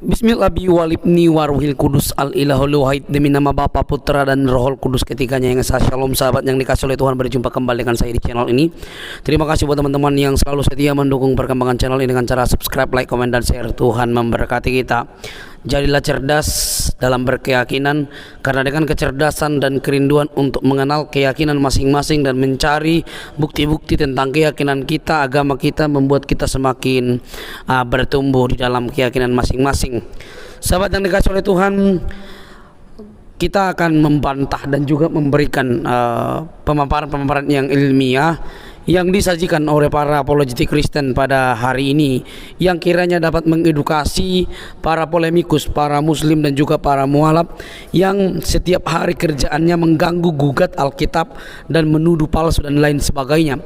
Bismillahi walibni waruhil kudus al ilahul wahid, demi nama Bapa, Putra dan Rohul Kudus ketiganya yang esa. Shalom sahabat yang dikasih oleh Tuhan, berjumpa kembali dengan saya di channel ini. Terima kasih buat teman-teman yang selalu setia mendukung perkembangan channel ini dengan cara subscribe, like, komen, dan share. Tuhan memberkati kita. Jadilah cerdas dalam berkeyakinan, karena dengan kecerdasan dan kerinduan untuk mengenal keyakinan masing-masing dan mencari bukti-bukti tentang keyakinan kita, agama kita, membuat kita semakin bertumbuh di dalam keyakinan masing-masing. Sahabat yang dikasih oleh Tuhan, kita akan membantah dan juga memberikan pemaparan-pemaparan yang ilmiah yang disajikan oleh para apologetik Kristen pada hari ini, yang kiranya dapat mengedukasi para polemikus, para muslim dan juga para mualaf yang setiap hari kerjaannya mengganggu gugat Alkitab dan menuduh palsu dan lain sebagainya.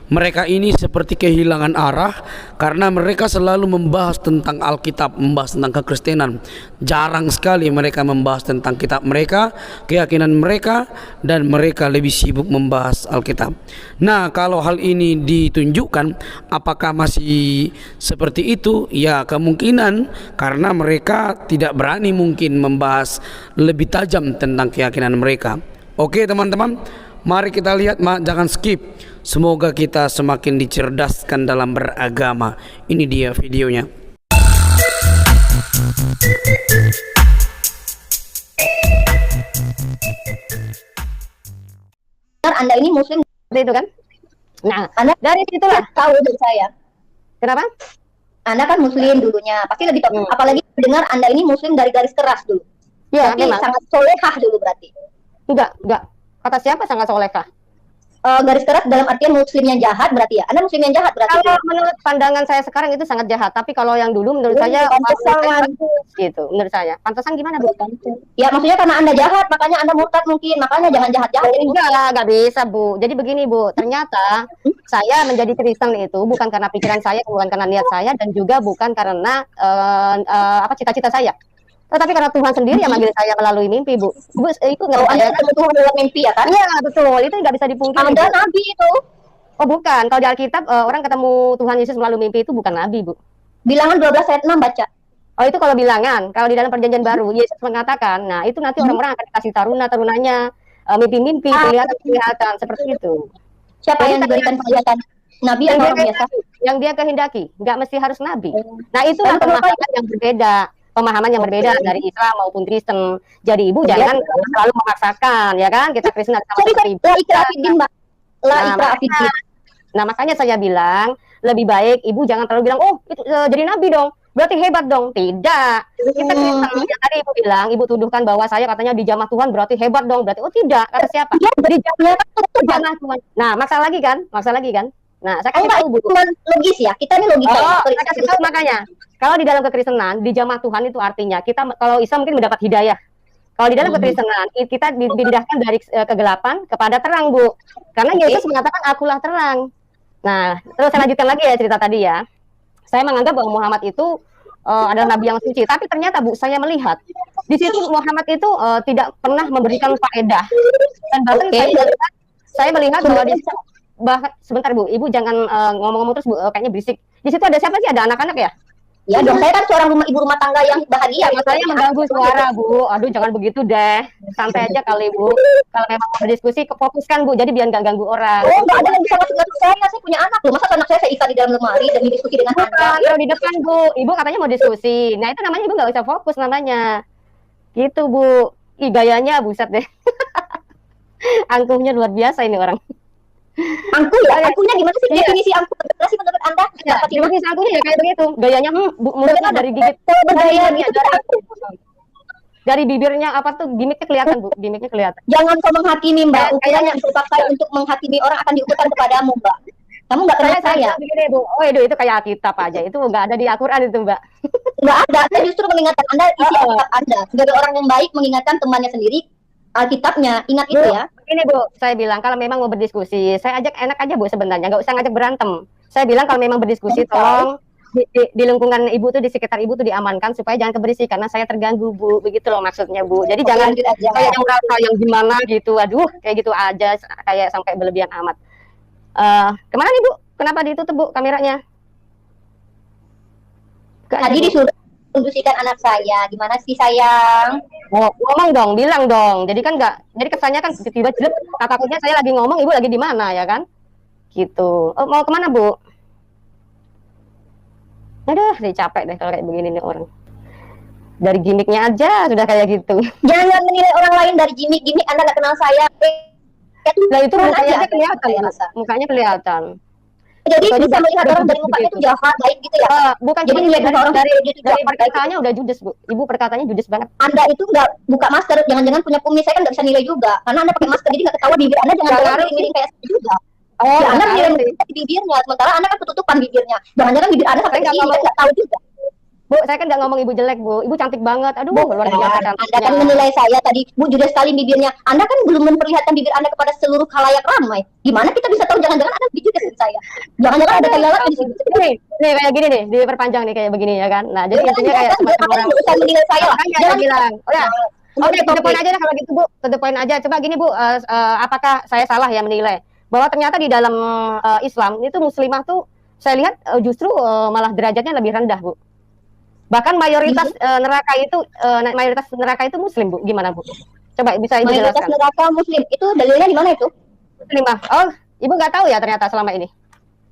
Mereka ini seperti kehilangan arah karena mereka selalu membahas tentang Alkitab, membahas tentang kekristenan. Jarang sekali mereka membahas tentang kitab mereka, keyakinan mereka, dan mereka lebih sibuk membahas Alkitab. Nah, kalau hal ini ditunjukkan, apakah masih seperti itu? Ya, kemungkinan karena mereka tidak berani mungkin membahas lebih tajam tentang keyakinan mereka. Oke teman-teman, mari kita lihat, jangan skip. Semoga kita semakin dicerdaskan dalam beragama. Ini dia videonya. Anda ini muslim Seperti itu kan? Nah, Anda dari situlah tahu dari saya. kenapa? Anda kan muslim dulunya, pasti lebih tahu. Apalagi dengar Anda ini muslim dari garis keras dulu. Ya, Berarti memang. sangat solehah dulu berarti. Enggak. Kata siapa sangat solehah? Garis keras dalam artian muslim yang jahat berarti ya. Anda muslim yang jahat berarti. Kalau menurut pandangan saya sekarang itu sangat jahat, tapi kalau yang dulu menurut saya pantesan gitu. Menurut saya. Pantesan gimana, Bu? Ya maksudnya karena Anda jahat, makanya Anda murtad mungkin. Makanya jangan jahat-jahat. Jadi Enggak bisa, Bu. Jadi begini, Bu. Ternyata saya menjadi Kristen itu bukan karena pikiran saya, bukan karena niat saya, dan juga bukan karena cita-cita saya. Tetapi karena Tuhan sendiri yang manggil saya melalui mimpi, Bu. Bu, itu nggak Anda ketemu Tuhan dalam mimpi ya kan? Iya, betul. Itu nggak bisa dipungkiri. Anda nabi itu. Oh, bukan. Kalau di Alkitab orang ketemu Tuhan Yesus melalui mimpi itu bukan nabi, Bu. Bilangan 12 ayat 6 baca. Oh, itu kalau bilangan. Kalau di dalam perjanjian baru Yesus mengatakan, nah itu nanti orang-orang akan dikasih taruna-tarunanya mimpi-mimpi, kelihatan seperti itu. Siapa yang diberikan penglihatan? Nabi atau orang biasa? Yang dia kehendaki, nggak mesti harus nabi. Nah, itulah pemahaman yang berbeda. Pemahaman yang berbeda dari Islam maupun Kristen. Jadi ibu jangan selalu memaksakan, ya kan? Kita Kristen sama seperti ibu. Nah, makanya saya bilang lebih baik ibu jangan terlalu bilang, oh itu jadi nabi dong, berarti hebat dong. Tidak. Kita Kristen. Ya, tadi ibu bilang, ibu tuduhkan bahwa saya katanya dijamah Tuhan berarti hebat dong. Berarti oh tidak. Kata siapa? Dijamah Tuhan. Nah, maksa lagi kan? Nah, saya kasih tahu, Bu. Logis ya, kita ini logika. Saya kasih tahu makanya. Kalau di dalam kekristenan, dijamah Tuhan itu artinya kita, kalau Islam mungkin mendapat hidayah. Kalau di dalam kekristenan, kita dipindahkan dari kegelapan kepada terang, Bu. Karena Yesus mengatakan, akulah terang. Nah, terus saya lanjutkan lagi ya cerita tadi ya. Saya menganggap bahwa Muhammad itu adalah nabi yang suci. Tapi ternyata, Bu, saya melihat di situ Muhammad itu tidak pernah memberikan faedah. Dan bahkan saya melihat bahwa di situ, sebentar Bu, Ibu jangan ngomong-ngomong terus Bu, kayaknya berisik. Di situ ada siapa sih? Ada anak-anak ya? Ya dong, saya kan seorang ibu rumah tangga yang bahagia. Saya mengganggu suara, Bu. Aduh, jangan begitu deh. Santai aja kali, Bu. Kalau memang mau berdiskusi, fokuskan, Bu. Jadi biar nggak ganggu orang. Oh, nggak ada yang bisa masuk saya. Saya punya anak loh. Masa anak saya ikat di dalam lemari demi diskusi dengan Anda? Kalau di depan, Bu. Ibu katanya mau diskusi. Nah, itu namanya Ibu nggak bisa fokus namanya. Gitu, Bu. Ih, gayanya buset deh. Angkuhnya luar biasa ini orang. Angkuh ya? Angkuhnya gimana sih? Definisi angkuh bagaimana sih menurut Anda? Ya, definisi angkuhnya ya kayak begitu. Gayanya mulutnya dari gigit. Dari bibirnya apa tuh gimmicknya kelihatan, Bu. Gimmicknya kelihatan. Jangan kau menghakimi, Mbak. Ukuran yang dipakai untuk menghakimi orang akan diukurkan kepadamu, Mbak. Kamu nggak kenal saya. Begini, Bu. Oh, itu kayak Alkitab aja. Itu nggak ada di Al-Quran itu, Mbak. Nggak ada. Saya justru mengingatkan Anda isi Alkitab Anda. Sebagai orang yang baik mengingatkan temannya sendiri Alkitabnya. Ingat itu ya. Ini Bu, saya bilang kalau memang mau berdiskusi, saya ajak enak aja Bu sebenarnya, nggak usah ngajak berantem. Saya bilang kalau memang berdiskusi, tolong di lingkungan Ibu tuh, di sekitar Ibu tuh diamankan supaya jangan keberisi karena saya terganggu, Bu. Begitu loh maksudnya, Bu. Jadi jangan kayak yang rasa yang gimana gitu. Aduh, kayak gitu aja kayak sampai berlebihan amat. Kemana nih, Bu? Kenapa ditutup, Bu, kameranya? Tadi disuruh kondisikan anak saya. Gimana sih sayang? Oh, ngomong dong, bilang dong. Jadi kan nggak, jadi kesannya kan tiba-tiba jelek. Takutnya saya lagi ngomong, ibu lagi di mana ya kan? Gitu. Oh, mau kemana bu? Aduh, saya capek deh kalau kayak begini nih orang. Dari gimmicknya aja sudah kayak gitu. Jangan menilai orang lain dari gimmick-gimmick. Anda nggak kenal saya. Nah itu Tuhan mukanya aja, aja kelihatan, saya Bu. rasa. Mukanya kelihatan. Jadi Itu bisa udah melihat orang dari judes mukanya begitu. itu jahat, baik gitu ya. Bukan Jadi cuma melihat muka orang dari dia itu jahat, baik gitu. perkataannya udah judes, Bu. Ibu perkataannya judes banget. Anda itu nggak buka masker, jangan-jangan punya kumis, saya kan nggak bisa nilai juga. Karena Anda pakai masker, jadi nggak ketahuan bibir Anda jangan-jangan Nggak ngaruh miring-miring kayak saya juga. Oh, Ya, nggak Anda ngaruh menilai sih. di bibirnya, sementara Anda kan ketutupan bibirnya. Jangan-jangan bibir Anda Saya sampai ke nggak sini, ngomong, kan nggak tahu juga. Bu, saya kan nggak ngomong ibu jelek, Bu. Ibu cantik banget. Aduh, luar Bukan, biasa Anda cantiknya. kan menilai saya tadi, Bu judes sekali bibirnya. Anda kan belum memperlihatkan bibir Anda kepada seluruh khalayak ramai. Gimana kita bisa tahu jangan-jangan Anda lebih judes dari saya? Jangan-jangan ada tai lalat di situ. Nih kayak gini nih, diperpanjang nih kayak begini ya kan. Nah, jadi intinya kayak Jangan, semacam orang. nggak usah menilai saya lah. Makanya saya Jangan bilang, udah. Oke, to the topik. point aja lah kalau gitu Bu. To the point aja. Coba gini Bu, apakah saya salah ya menilai bahwa ternyata di dalam Islam itu muslimah tuh saya lihat justru malah derajatnya lebih rendah Bu. Bahkan mayoritas mayoritas neraka itu muslim Bu. Gimana Bu? Coba bisa Ibu Mayoritas jelaskan. neraka muslim. Itu dalilnya di mana itu? Muslimah. Oh, Ibu nggak tahu ya ternyata selama ini.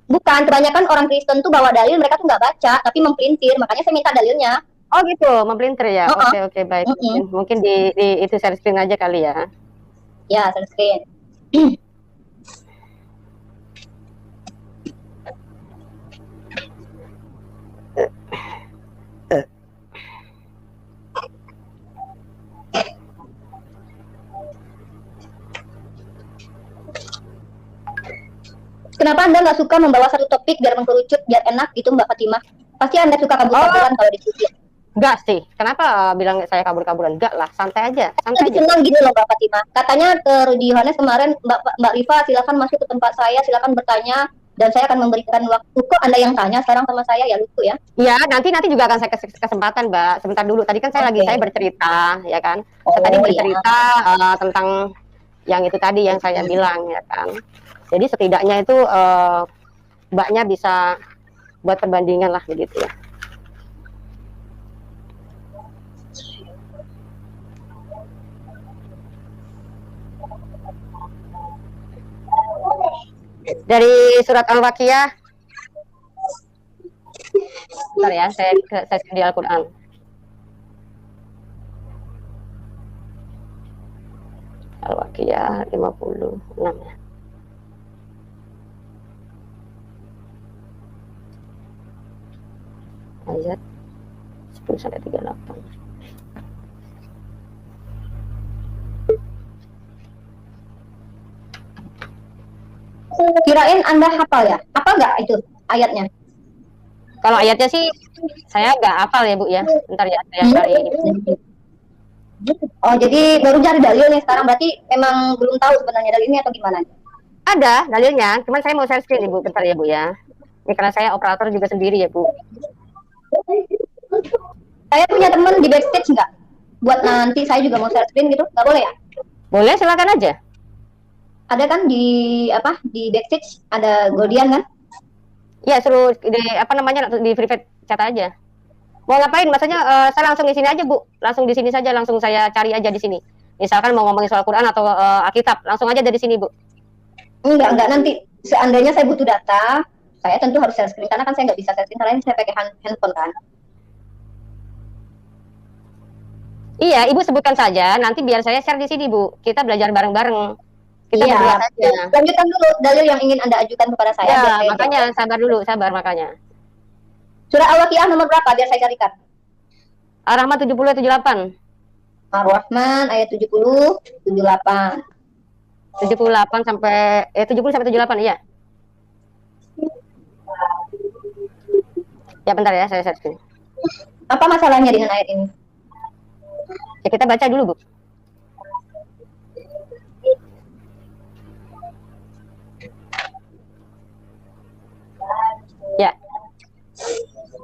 Bukan, kebanyakan orang Kristen tuh bawa dalil, mereka tuh nggak baca, tapi memprintir. Makanya saya minta dalilnya. Oh gitu, memprinter ya. Oke, baik. Mungkin di itu share screen aja kali ya. Ya, share screen. Kenapa Anda nggak suka membawa satu topik biar mengkerucut, biar enak gitu Mbak Fatimah? Pasti Anda suka kabur-kaburan kalau diskusi. Enggak sih. Kenapa bilang saya kabur-kaburan? Enggak lah, santai aja. Santai aja. Senang gini loh Mbak Fatimah. Katanya ke Rudy Yohanes kemarin, Mbak Rifa silakan masuk ke tempat saya, silakan bertanya dan saya akan memberikan waktu. Kok Anda yang tanya sekarang sama saya, ya lucu ya? Iya, nanti juga akan saya kesempatan, Mbak. Sebentar dulu. Tadi kan saya saya bercerita, ya kan. Oh, Tadi iya. bercerita tentang yang itu tadi yang saya bilang, ya kan. Jadi setidaknya itu Mbaknya bisa buat perbandingan lah begitu ya. Dari surat Al-Waqiah. Bentar ya, saya di Al-Quran. Al-Waqiah 56 ya. Ayat 10 sampai 38. Kirain Anda hafal ya? Apa nggak itu ayatnya? Kalau ayatnya sih saya nggak hafal ya Bu ya. Bentar ya, saya cari ini. Oh, jadi baru cari dalil nih sekarang, berarti emang belum tahu sebenarnya dalilnya atau gimana? Ada dalilnya, cuman saya mau share screen Ibu, bentar ya Bu ya. Ini karena saya operator juga sendiri ya Bu. Saya punya teman di backstage nggak? Buat nanti saya juga mau share screen gitu, nggak boleh ya? Boleh, silakan aja. Ada kan di backstage ada Gordian kan? Iya, suruh di private chat aja. Mau ngapain? Maksudnya saya langsung di sini aja Bu. Langsung di sini saja, langsung saya cari aja di sini. Misalkan mau ngomongin soal Quran atau Alkitab, langsung aja dari sini Bu. Enggak, nanti seandainya saya butuh data, saya tentu harus share screen karena kan saya nggak bisa share screen karena ini saya pakai handphone kan. Iya, Ibu sebutkan saja. Nanti biar saya share di sini Bu. Kita belajar bareng-bareng. Kita Iya. aja. Lanjutkan dulu dalil yang ingin Anda ajukan kepada saya. Ya, makanya sabar dulu, sabar makanya. Surah Al-Waqiah nomor berapa biar saya carikan? Ar-Rahman 70 78. Ar-Rahman ayat 70 78. 78 sampai 70 sampai 78 iya. Ya bentar ya, saya search. Apa masalahnya dengan ayat ini? Ya kita baca dulu, Bu. Ya.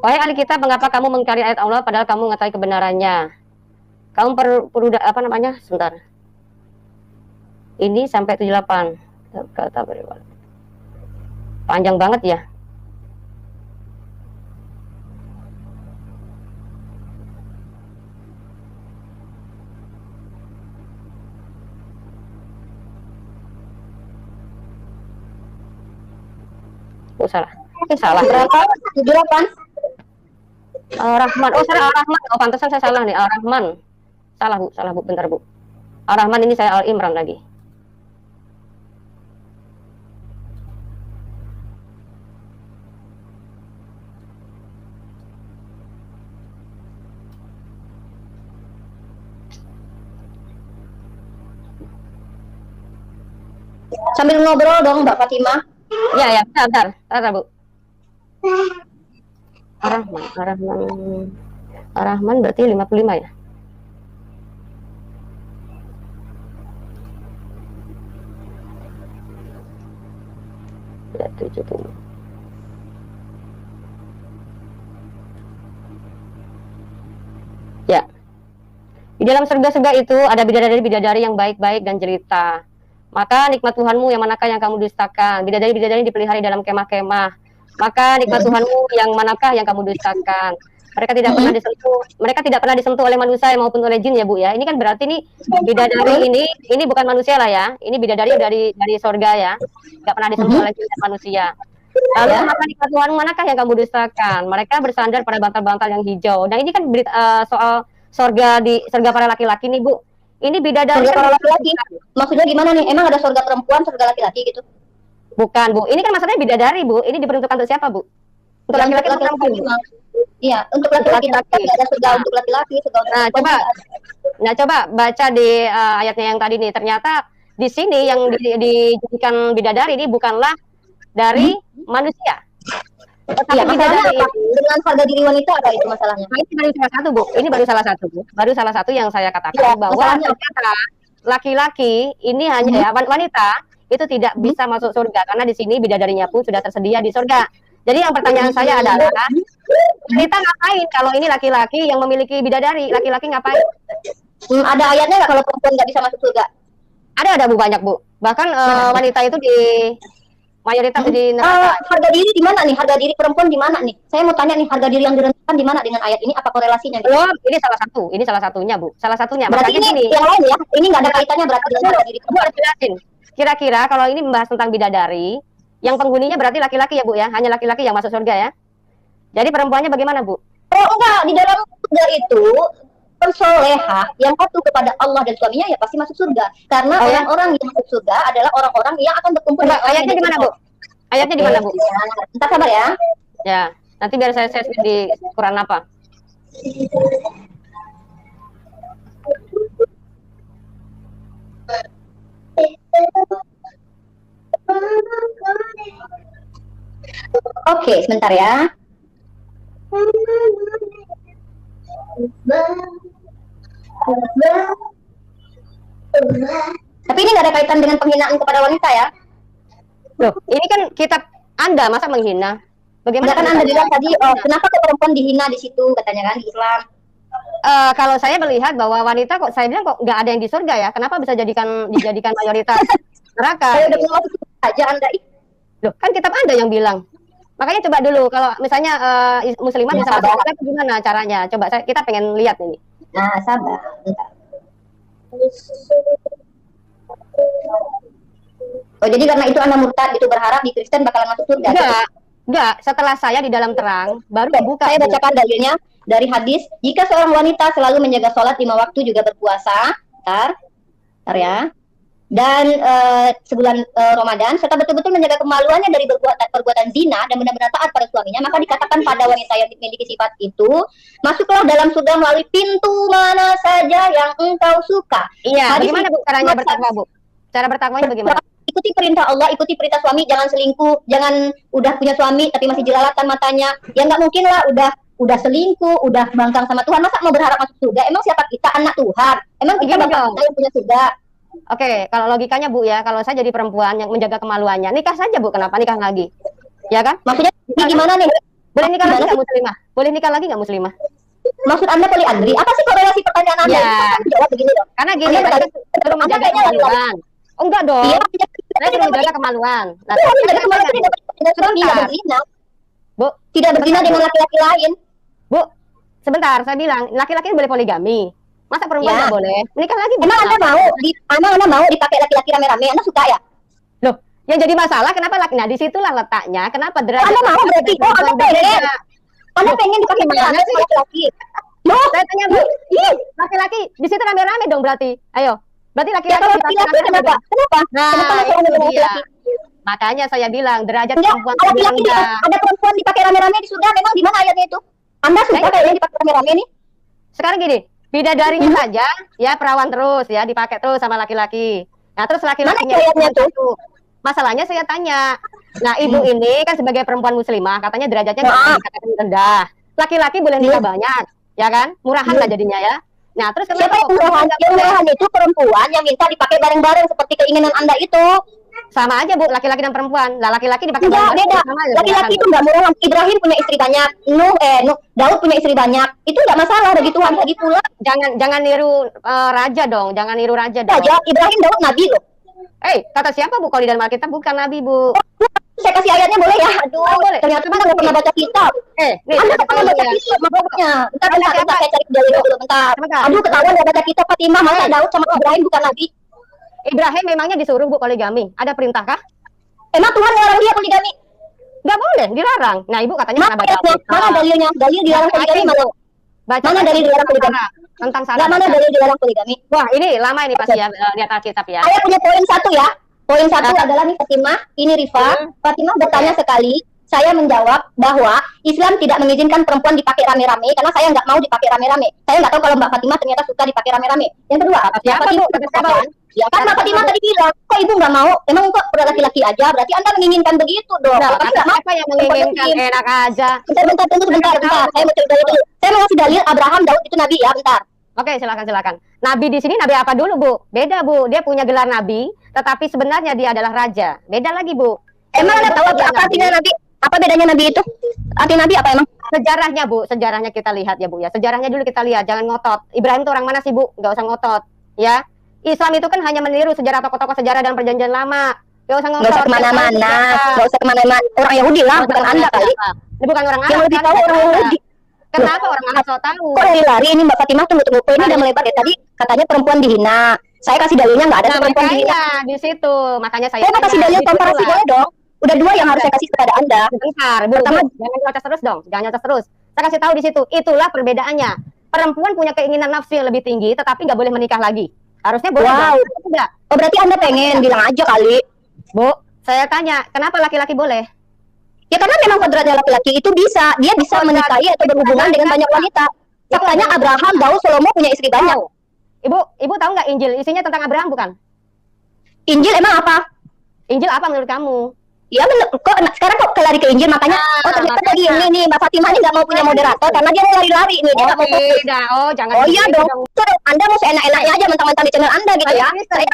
Wahai ahli kitab, mengapa kamu mengingkari ayat Allah padahal kamu mengetahui kebenarannya? Kamu perlu sebentar. Ini sampai 78. Panjang banget ya. Oh salah. Salah. Berapa? 78. Rahman. Oh salah Rahman. Oh pantesan saya salah nih. Rahman. Salah Bu. Bentar Bu. Rahman ini saya Al Imran lagi. Sambil ngobrol dong Mbak Fatimah. Ya, bentar, Bu. Rahman berarti 55 ya? Ya, 70. Ya. Di dalam surga-surga itu ada bidadari-bidadari yang baik-baik dan jelita. Maka nikmat Tuhanmu yang manakah yang kamu dustakan? Bidadari-bidadari dipelihara di dalam kemah-kemah. Maka nikmat Tuhanmu yang manakah yang kamu dustakan? Mereka tidak pernah disentuh oleh manusia maupun oleh jin ya Bu ya. Ini kan berarti nih bidadari ini bukan manusia lah ya. Ini bidadari dari surga ya. Tidak pernah disentuh oleh jin dan manusia. Lalu maka nikmat Tuhanmu manakah yang kamu dustakan? Mereka bersandar pada bantal-bantal yang hijau. Dan ini kan soal surga para laki-laki nih Bu. Ini bidadari surga kan para laki-laki. Maksudnya gimana nih? Emang ada surga perempuan, surga laki-laki gitu? Bukan Bu. Ini kan maksudnya bidadari Bu. Ini diperuntukkan untuk siapa Bu? Untuk laki-laki atau perempuan? Iya, untuk laki-laki. Tapi ada surga untuk laki-laki, surga untuk perempuan. Coba baca di ayatnya yang tadi nih. Ternyata di sini yang dijadikan bidadari ini bukanlah dari manusia. Iya, masalahnya apa? Dengan harga diri wanita ada itu masalahnya. Nah, ini baru salah satu Bu. Ini baru salah satu Bu. Baru salah satu yang saya katakan bahwa ternyata laki-laki ini hanya ya wanita itu tidak bisa masuk surga karena di sini bidadarinya pun sudah tersedia di surga. Jadi yang pertanyaan saya adalah kita ngapain kalau ini laki-laki yang memiliki bidadari? Laki-laki ngapain? Ada ayatnya nggak kalau perempuan nggak bisa masuk surga? Ada Bu, banyak Bu. Bahkan wanita itu di mayoritas di neraka. Harga diri di mana nih? Harga diri perempuan di mana nih? Saya mau tanya nih, harga diri yang direndahkan di mana dengan ayat ini? Apa korelasinya? Oh, ini salah satu. Ini salah satunya, Bu. Salah satunya. Berarti ini yang lain ya? Ini nggak ada kaitannya berarti dengan harga diri perempuan. Harus jelasin. Kira-kira kalau ini membahas tentang bidadari, yang penghuninya berarti laki-laki ya, Bu ya? Hanya laki-laki yang masuk surga ya? Jadi perempuannya bagaimana, Bu? Oh, enggak. Di dalam surga itu pensoleha yang patuh kepada Allah dan suaminya ya pasti masuk surga. Karena orang-orang yang masuk surga adalah orang-orang yang akan berkumpul. Ayatnya di mana, Bu? Ayatnya di mana, Bu? Entar sabar ya. Ya, nanti biar saya share di Quran apa? Oke, sebentar ya. Tapi ini nggak ada kaitan dengan penghinaan kepada wanita ya? Loh, ini kan kitab Anda, masa menghina? Bagaimana kan Anda bilang tadi, kenapa ke perempuan dihina di situ, katanya kan di Islam? Kalau saya melihat bahwa wanita kok saya bilang kok nggak ada yang di surga ya? Kenapa bisa dijadikan mayoritas neraka? Saya udah bilang aja Anda. Loh, kan kitab Anda yang bilang. Makanya coba dulu kalau misalnya muslimah bisa masuk surga gimana caranya? Coba kita pengen lihat ini. Nah, sabar. Bentar. Oh, jadi karena itu Anda murtad itu berharap di Kristen bakalan masuk surga? Enggak. Setelah saya di dalam terang baru dibuka. Saya bacakan dalilnya dari hadis. Jika seorang wanita selalu menjaga sholat 5 waktu juga berpuasa, bentar ya. Dan sebulan Ramadan serta betul-betul menjaga kemaluannya dari perbuatan zina dan benar-benar taat pada suaminya, maka dikatakan pada wanita yang memiliki sifat itu, masuklah dalam surga melalui pintu mana saja yang engkau suka. Iya, bagaimana Bu caranya bertakwa, Bu? Cara bertakwanya bagaimana? Ikuti perintah Allah, ikuti perintah suami, jangan selingkuh, jangan udah punya suami tapi masih jelalatan matanya. Ya nggak mungkin lah, udah selingkuh, udah bangkang sama Tuhan, masa mau berharap masuk surga? Emang siapa kita, anak Tuhan? Emang kita bakal yang punya surga? Oke, kalau logikanya Bu ya, kalau saya jadi perempuan yang menjaga kemaluannya, nikah saja Bu, kenapa nikah lagi? Ya kan? Maksudnya ini gimana nih? Boleh nikah lagi nggak muslimah? Boleh nikah lagi nggak muslimah? Maksud Anda poliandri? Apa sih korelasi pertanyaan Anda? Ya. Jawab begini dong. Karena gini, saya suruh menjaga kemaluan. Oh enggak dong. Iya, saya suruh menjaga kemaluan. Nah, menjaga kemaluan itu tidak berzina. Bu, tidak berzina dengan laki-laki lain. Bu, sebentar, saya bilang laki-laki boleh poligami. Masa perempuan nggak boleh? Menikah lagi. Emang Anda mau dipakai laki-laki rame-rame? Anda suka ya? Loh, Yang jadi masalah kenapa laki? Nah, disitulah letaknya. Kenapa derajat Anda mau berarti? Oh, Anda pengen? beda. Anda pengen dipakai Gimana rame sih? sama laki-laki? Loh, Saya tanya Bu, laki-laki di situ rame-rame dong berarti. Ayo, berarti ya laki-laki kalau dipakai laki-laki rame-rame kenapa? dong. Kenapa? Nah, Kenapa masalah itu dengan dia. laki-laki? Makanya saya bilang derajat Enggak, perempuan kalau lebih laki-laki rendah. ada perempuan dipakai rame-rame di surga, memang di mana ayatnya itu? Anda suka Nah, kayaknya dipakai rame-rame nih? Sekarang gini, bidadarinya saja ya perawan terus ya dipakai terus sama laki-laki. Nah, terus laki-lakinya Mana itu ayatnya cuma satu. Masalahnya saya tanya. Nah, ibu ini kan sebagai perempuan muslimah katanya derajatnya nggak boleh dikatakan rendah. Laki-laki boleh nikah banyak, ya kan? Murahan lah jadinya ya. Nah, terus Siapa kenapa yang kok murahan? perempuan nggak Yang boleh? murahan itu perempuan yang minta dipakai bareng-bareng seperti keinginan Anda itu. Sama aja Bu, laki-laki dan perempuan. Lah laki-laki dipakai Enggak, bareng-bareng beda. sama aja Laki-laki murahan, itu Bu. enggak murahan. Ibrahim punya istri banyak. Daud punya istri banyak. Itu enggak masalah bagi Tuhan. Lagi pula Jangan niru raja dong, jangan niru raja dong. saja Ibrahim Daud nabi loh. Kata siapa Bu kalau di dalam Alkitab bukan nabi Bu. Saya kasih ayatnya boleh ya? Aduh, Boleh. ternyata Anda nggak pernah baca kitab. Nih, Anda saya nggak pernah tahu baca ya. kitab, makanya. Bentar, Kata bentar, siapa? saya cari dalilnya dulu, bentar. Sebentar. Aduh, ketahuan nggak baca kitab Fatimah. Masa Daud sama Ibrahim bukan nabi? Ibrahim memangnya disuruh Bu poligami? Ada perintahkah? Emang Tuhan ngelarang dia poligami? Nggak boleh, dilarang. Nah, Ibu katanya Mana pernah baca ayatnya? Alkitab. Mana dalilnya? Dalil dilarang Baca aja, poligami mana? Ibu. Baca Mana aja dalil dilarang poligami? tentang Nggak, syarat. mana dalil dilarang poligami? Wah, ini lama ini pasti ya lihat Alkitab ya. Saya punya poin satu ya. Poin satu Nah. adalah nih Fatimah, ini Rifa. Hmm. Fatimah bertanya sekali, saya menjawab bahwa Islam tidak mengizinkan perempuan dipakai rame-rame karena saya nggak mau dipakai rame-rame. Saya nggak tahu kalau Mbak Fatimah ternyata suka dipakai rame-rame. Yang kedua, Siapa, Bu? Kata siapa? Ya kan Mbak Kata Fatimah siapa? tadi bilang, kok ibu nggak mau? Emang kok udah laki-laki aja? Berarti Anda menginginkan begitu dong. Nah, Kalau kami kata nggak mau. siapa yang menginginkan enak aja? Bentar, tunggu sebentar. Saya mau cari dalil dulu. Saya mau ngasih dalil Abraham, Daud itu nabi ya, bentar. Oke, silakan. Nabi di sini nabi apa dulu, Bu? Beda, Bu. Dia punya gelar nabi, tetapi sebenarnya dia adalah raja. Beda lagi, Bu. Emang Anda tahu apa artinya nabi? Apa bedanya nabi itu? Arti nabi apa emang? Sejarahnya, Bu. Sejarahnya kita lihat ya, Bu ya. Sejarahnya dulu kita lihat, jangan ngotot. Ibrahim itu orang mana sih, Bu? Nggak usah ngotot, ya. Islam itu kan hanya meniru sejarah tokoh-tokoh sejarah dan perjanjian lama. Nggak usah ngotot. Nggak usah kemana-mana. Nggak usah kemana-mana. Orang Yahudi lah, bukan Anda kali. Ini bukan orang Yang Arab. lebih kan? tahu orang Yahudi. Kenapa orang Arab so tahu? Kok lari ini Mbak Fatimah, tunggu. Kok ini udah melebar ya? Tadi katanya perempuan dihina. Saya kasih dalilnya nggak ada Nah, tuh perempuan dihina. makanya di situ. Makanya saya Saya mau kasih tanya, dalil di komparasi situlah. boleh dong? Udah dua yang harus saya kasih kepada Anda. Sebentar, Bu. Pertama- Jangan nyocos terus dong. Jangan nyocos terus. Saya kasih tahu di situ. Itulah perbedaannya. Perempuan punya keinginan nafsu yang lebih tinggi, tetapi nggak boleh menikah lagi. Harusnya boleh. Wow. dong. Tidak. Oh berarti Anda pengen bilang aja kali. Bu, saya tanya, kenapa laki-laki boleh? Ya karena memang kodratnya laki-laki itu dia bisa menikahi atau berhubungan dengan banyak wanita. Faktanya Abraham, Daud, Salomo punya istri banyak. Tahu. Ibu tahu nggak Injil isinya tentang Abraham bukan? Injil emang apa? Injil apa menurut kamu? Ya sekarang kok lari ke Injil makanya ternyata makanya. tadi ini nih Mbak Fatimah ini nggak mau punya moderator karena dia mau lari-lari nih dia nggak mau fokus. Tidak. Oh, jangan. Oh iya begitu dong. Anda mau seenak-enaknya aja mentang-mentang di channel Anda gitu ya.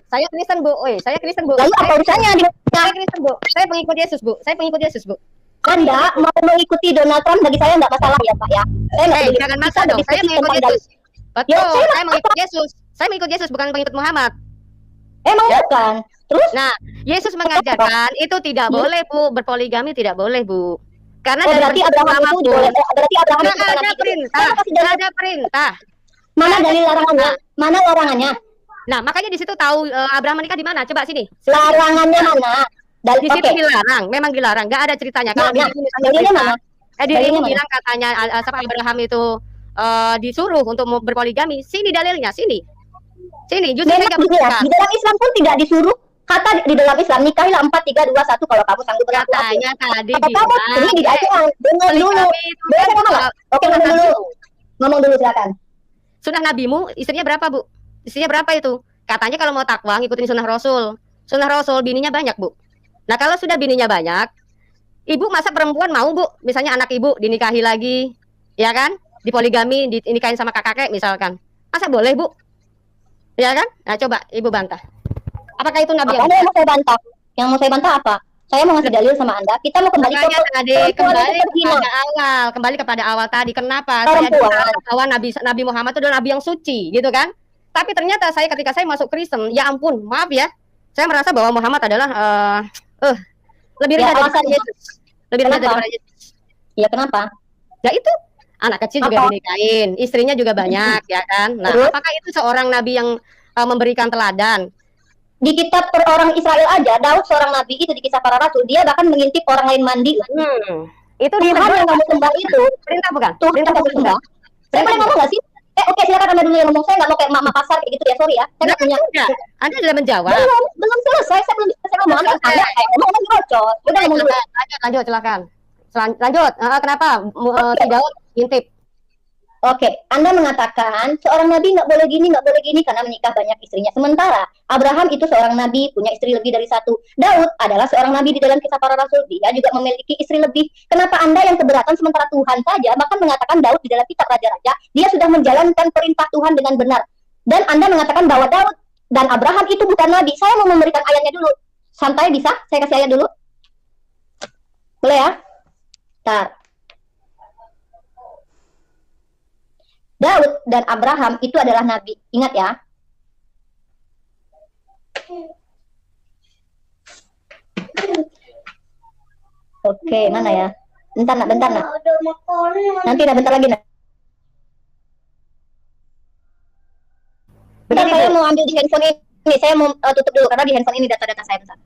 Saya Kristen, Bu. Saya Kristen, Bu. Lalu apa urusannya di Saya Kristen, Bu. Saya pengikut Yesus, Bu. Saya pengikut Yesus, Bu. Anda mau mengikuti Donald Trump bagi saya nggak masalah ya Pak ya. Saya nggak peduli. Jangan Kita maksa dong. Saya berdiskusi mengikut tentang Yesus. Betul. Ya, saya Saya mengikut Yesus. Saya mengikut Yesus bukan pengikut Muhammad. Emang bukan. Terus Nah, Yesus mengajarkan itu tidak boleh, Bu, berpoligami tidak boleh, Bu. Karena oh, dari berarti prinsip Abraham pertama, itu Bu, boleh. Berarti Abraham itu nggak bukan ada nabi gitu. perintah, Saya kasih nggak dalil. ada perintah. Mana dalil larangannya? Mana larangannya? Nah, makanya di situ tahu Abraham menikah di mana? Coba sini. Larangannya mana? Di situ dilarang, memang dilarang, nggak ada ceritanya. Kalau di Nah, sini misalnya dalilnya cerita, mana? di Dalilnya ini mana? bilang katanya siapa Abraham itu disuruh untuk berpoligami. Sini dalilnya, sini. Sini, justru saya Memang nggak gini ya, buktikan. di dalam Islam pun tidak disuruh. Kata di dalam Islam nikahilah 4, 3, 2, 1 kalau kamu sanggup berlaku. Katanya tadi Apa kamu ini di Al-Quran? Dengar dulu. poligami itu Boleh saya ngomong nggak? Oke, ngomong dulu. Ngomong dulu silakan. Sunnah nabimu istrinya berapa, Bu? Istrinya berapa itu? Katanya kalau mau takwa ngikutin sunnah Rasul. Sunnah Rasul bininya banyak, Bu. Nah, kalau sudah bininya banyak, ibu masa perempuan mau, Bu? Misalnya anak ibu dinikahi lagi, ya kan? Dipoligami, dinikahin sama kakek misalkan. Masa boleh, Bu? Ya kan? Nah, coba ibu bantah. Apakah itu nabi Apa yang mau saya bantah? Yang mau saya bantah apa? Saya mau ngasih dalil sama Anda. Kita mau kembali Makanya tadi perempuan itu terhina. kembali kepada awal tadi. Kenapa saya Perempuan. bilang bahwa Nabi Muhammad itu adalah nabi yang suci, gitu kan? Tapi ternyata ketika saya masuk Kristen, ya ampun, maaf ya, saya merasa bahwa Muhammad adalah lebih rendah Ya, daripada alasannya. Yesus. Lebih rendah Kenapa? daripada Yesus. Ya kenapa? Ya itu anak kecil juga Apa? dinikahin, istrinya juga banyak, ya kan? Nah, Terus? apakah itu seorang nabi yang memberikan teladan? di kitab per orang Israel aja, Daud seorang nabi itu di kisah para rasul, dia bahkan mengintip orang lain mandi. Itu Tuhan yang kamu sembah itu, perintah bukan? Tuhan yang kamu sembah. Saya boleh ngomong nggak sih? Oke, silakan Anda dulu yang ngomong. Saya nggak mau kayak mama pasar kayak gitu ya, sorry ya. Saya nggak punya. Anda sudah menjawab. Belum selesai. Saya belum bisa ngomong. Anda ngomong lagi bocor. Udah ngomong dulu. Lanjut, silakan. Lanjut. Kenapa si Daud ngintip? Oke, Anda mengatakan seorang nabi nggak boleh gini karena menikah banyak istrinya. Sementara Abraham itu seorang nabi, punya istri lebih dari satu. Daud adalah seorang nabi di dalam kisah para rasul. Dia juga memiliki istri lebih. Kenapa Anda yang keberatan sementara Tuhan saja bahkan mengatakan Daud di dalam kitab Raja-Raja, dia sudah menjalankan perintah Tuhan dengan benar. Dan Anda mengatakan bahwa Daud dan Abraham itu bukan nabi. Saya mau memberikan ayatnya dulu. Santai bisa? Saya kasih ayat dulu. Boleh ya? Bentar. Daud dan Abraham itu adalah nabi. Ingat ya. Oke, mana ya? Bentar nak. Nanti bentar lagi nak. Bentar, saya mau ambil di handphone ini. Saya mau tutup dulu karena di handphone ini data-data saya bentar.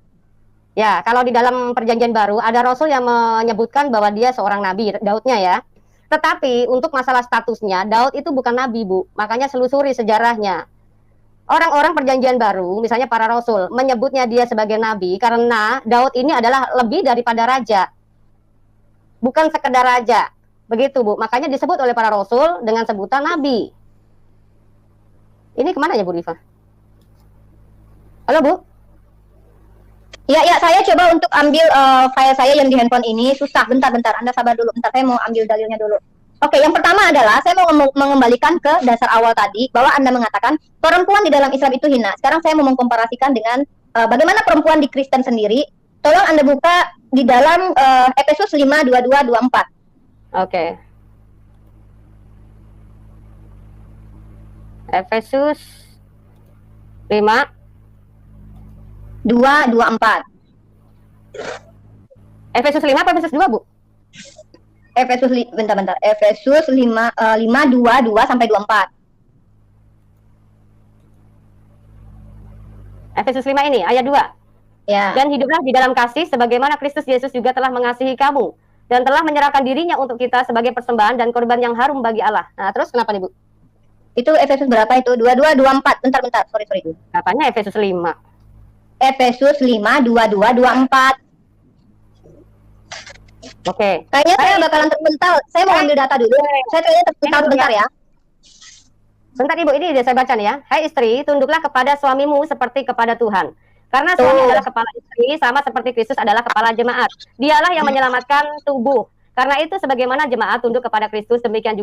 Ya, kalau di dalam perjanjian baru ada rasul yang menyebutkan bahwa dia seorang nabi, Daudnya ya. Tetapi untuk masalah statusnya, Daud itu bukan nabi, Bu. Makanya selusuri sejarahnya. Orang-orang perjanjian baru, misalnya para rasul, menyebutnya dia sebagai nabi karena Daud ini adalah lebih daripada raja. Bukan sekedar raja. Begitu, Bu. Makanya disebut oleh para rasul dengan sebutan nabi. Ini kemana ya, Bu Rifa? Halo, Bu? Ya, saya coba untuk ambil file saya yang di handphone ini. Susah, bentar. Anda sabar dulu, bentar. Saya mau ambil dalilnya dulu. Oke, yang pertama adalah saya mau mengembalikan ke dasar awal tadi, bahwa Anda mengatakan perempuan di dalam Islam itu hina. Sekarang saya mau mengkomparasikan dengan bagaimana perempuan di Kristen sendiri. Tolong Anda buka di dalam Efesus 5:22-24. Oke. Efesus 5 2:24. Efesus 5 apa Efesus 2, Bu? Bentar. Efesus 5:22-24. Efesus 5 ini ayat 2. Ya. Dan hiduplah di dalam kasih sebagaimana Kristus Yesus juga telah mengasihi kamu dan telah menyerahkan dirinya untuk kita sebagai persembahan dan korban yang harum bagi Allah. Nah, terus kenapa nih, Bu? Itu Efesus berapa itu? 22:24. Bentar. Sorry. Katanya Efesus 5. Efesus 5:22-24. Oke. Kayaknya saya bakalan terpental. Saya mau ambil data dulu. Saya kayaknya terpental sebentar ya. Bentar, Ibu, ini saya baca nih ya. Hai istri, tunduklah kepada suamimu seperti kepada Tuhan. Karena suami adalah kepala istri, sama seperti Kristus adalah kepala jemaat. Dialah yang menyelamatkan tubuh. Karena itu sebagaimana jemaat tunduk kepada Kristus, demikian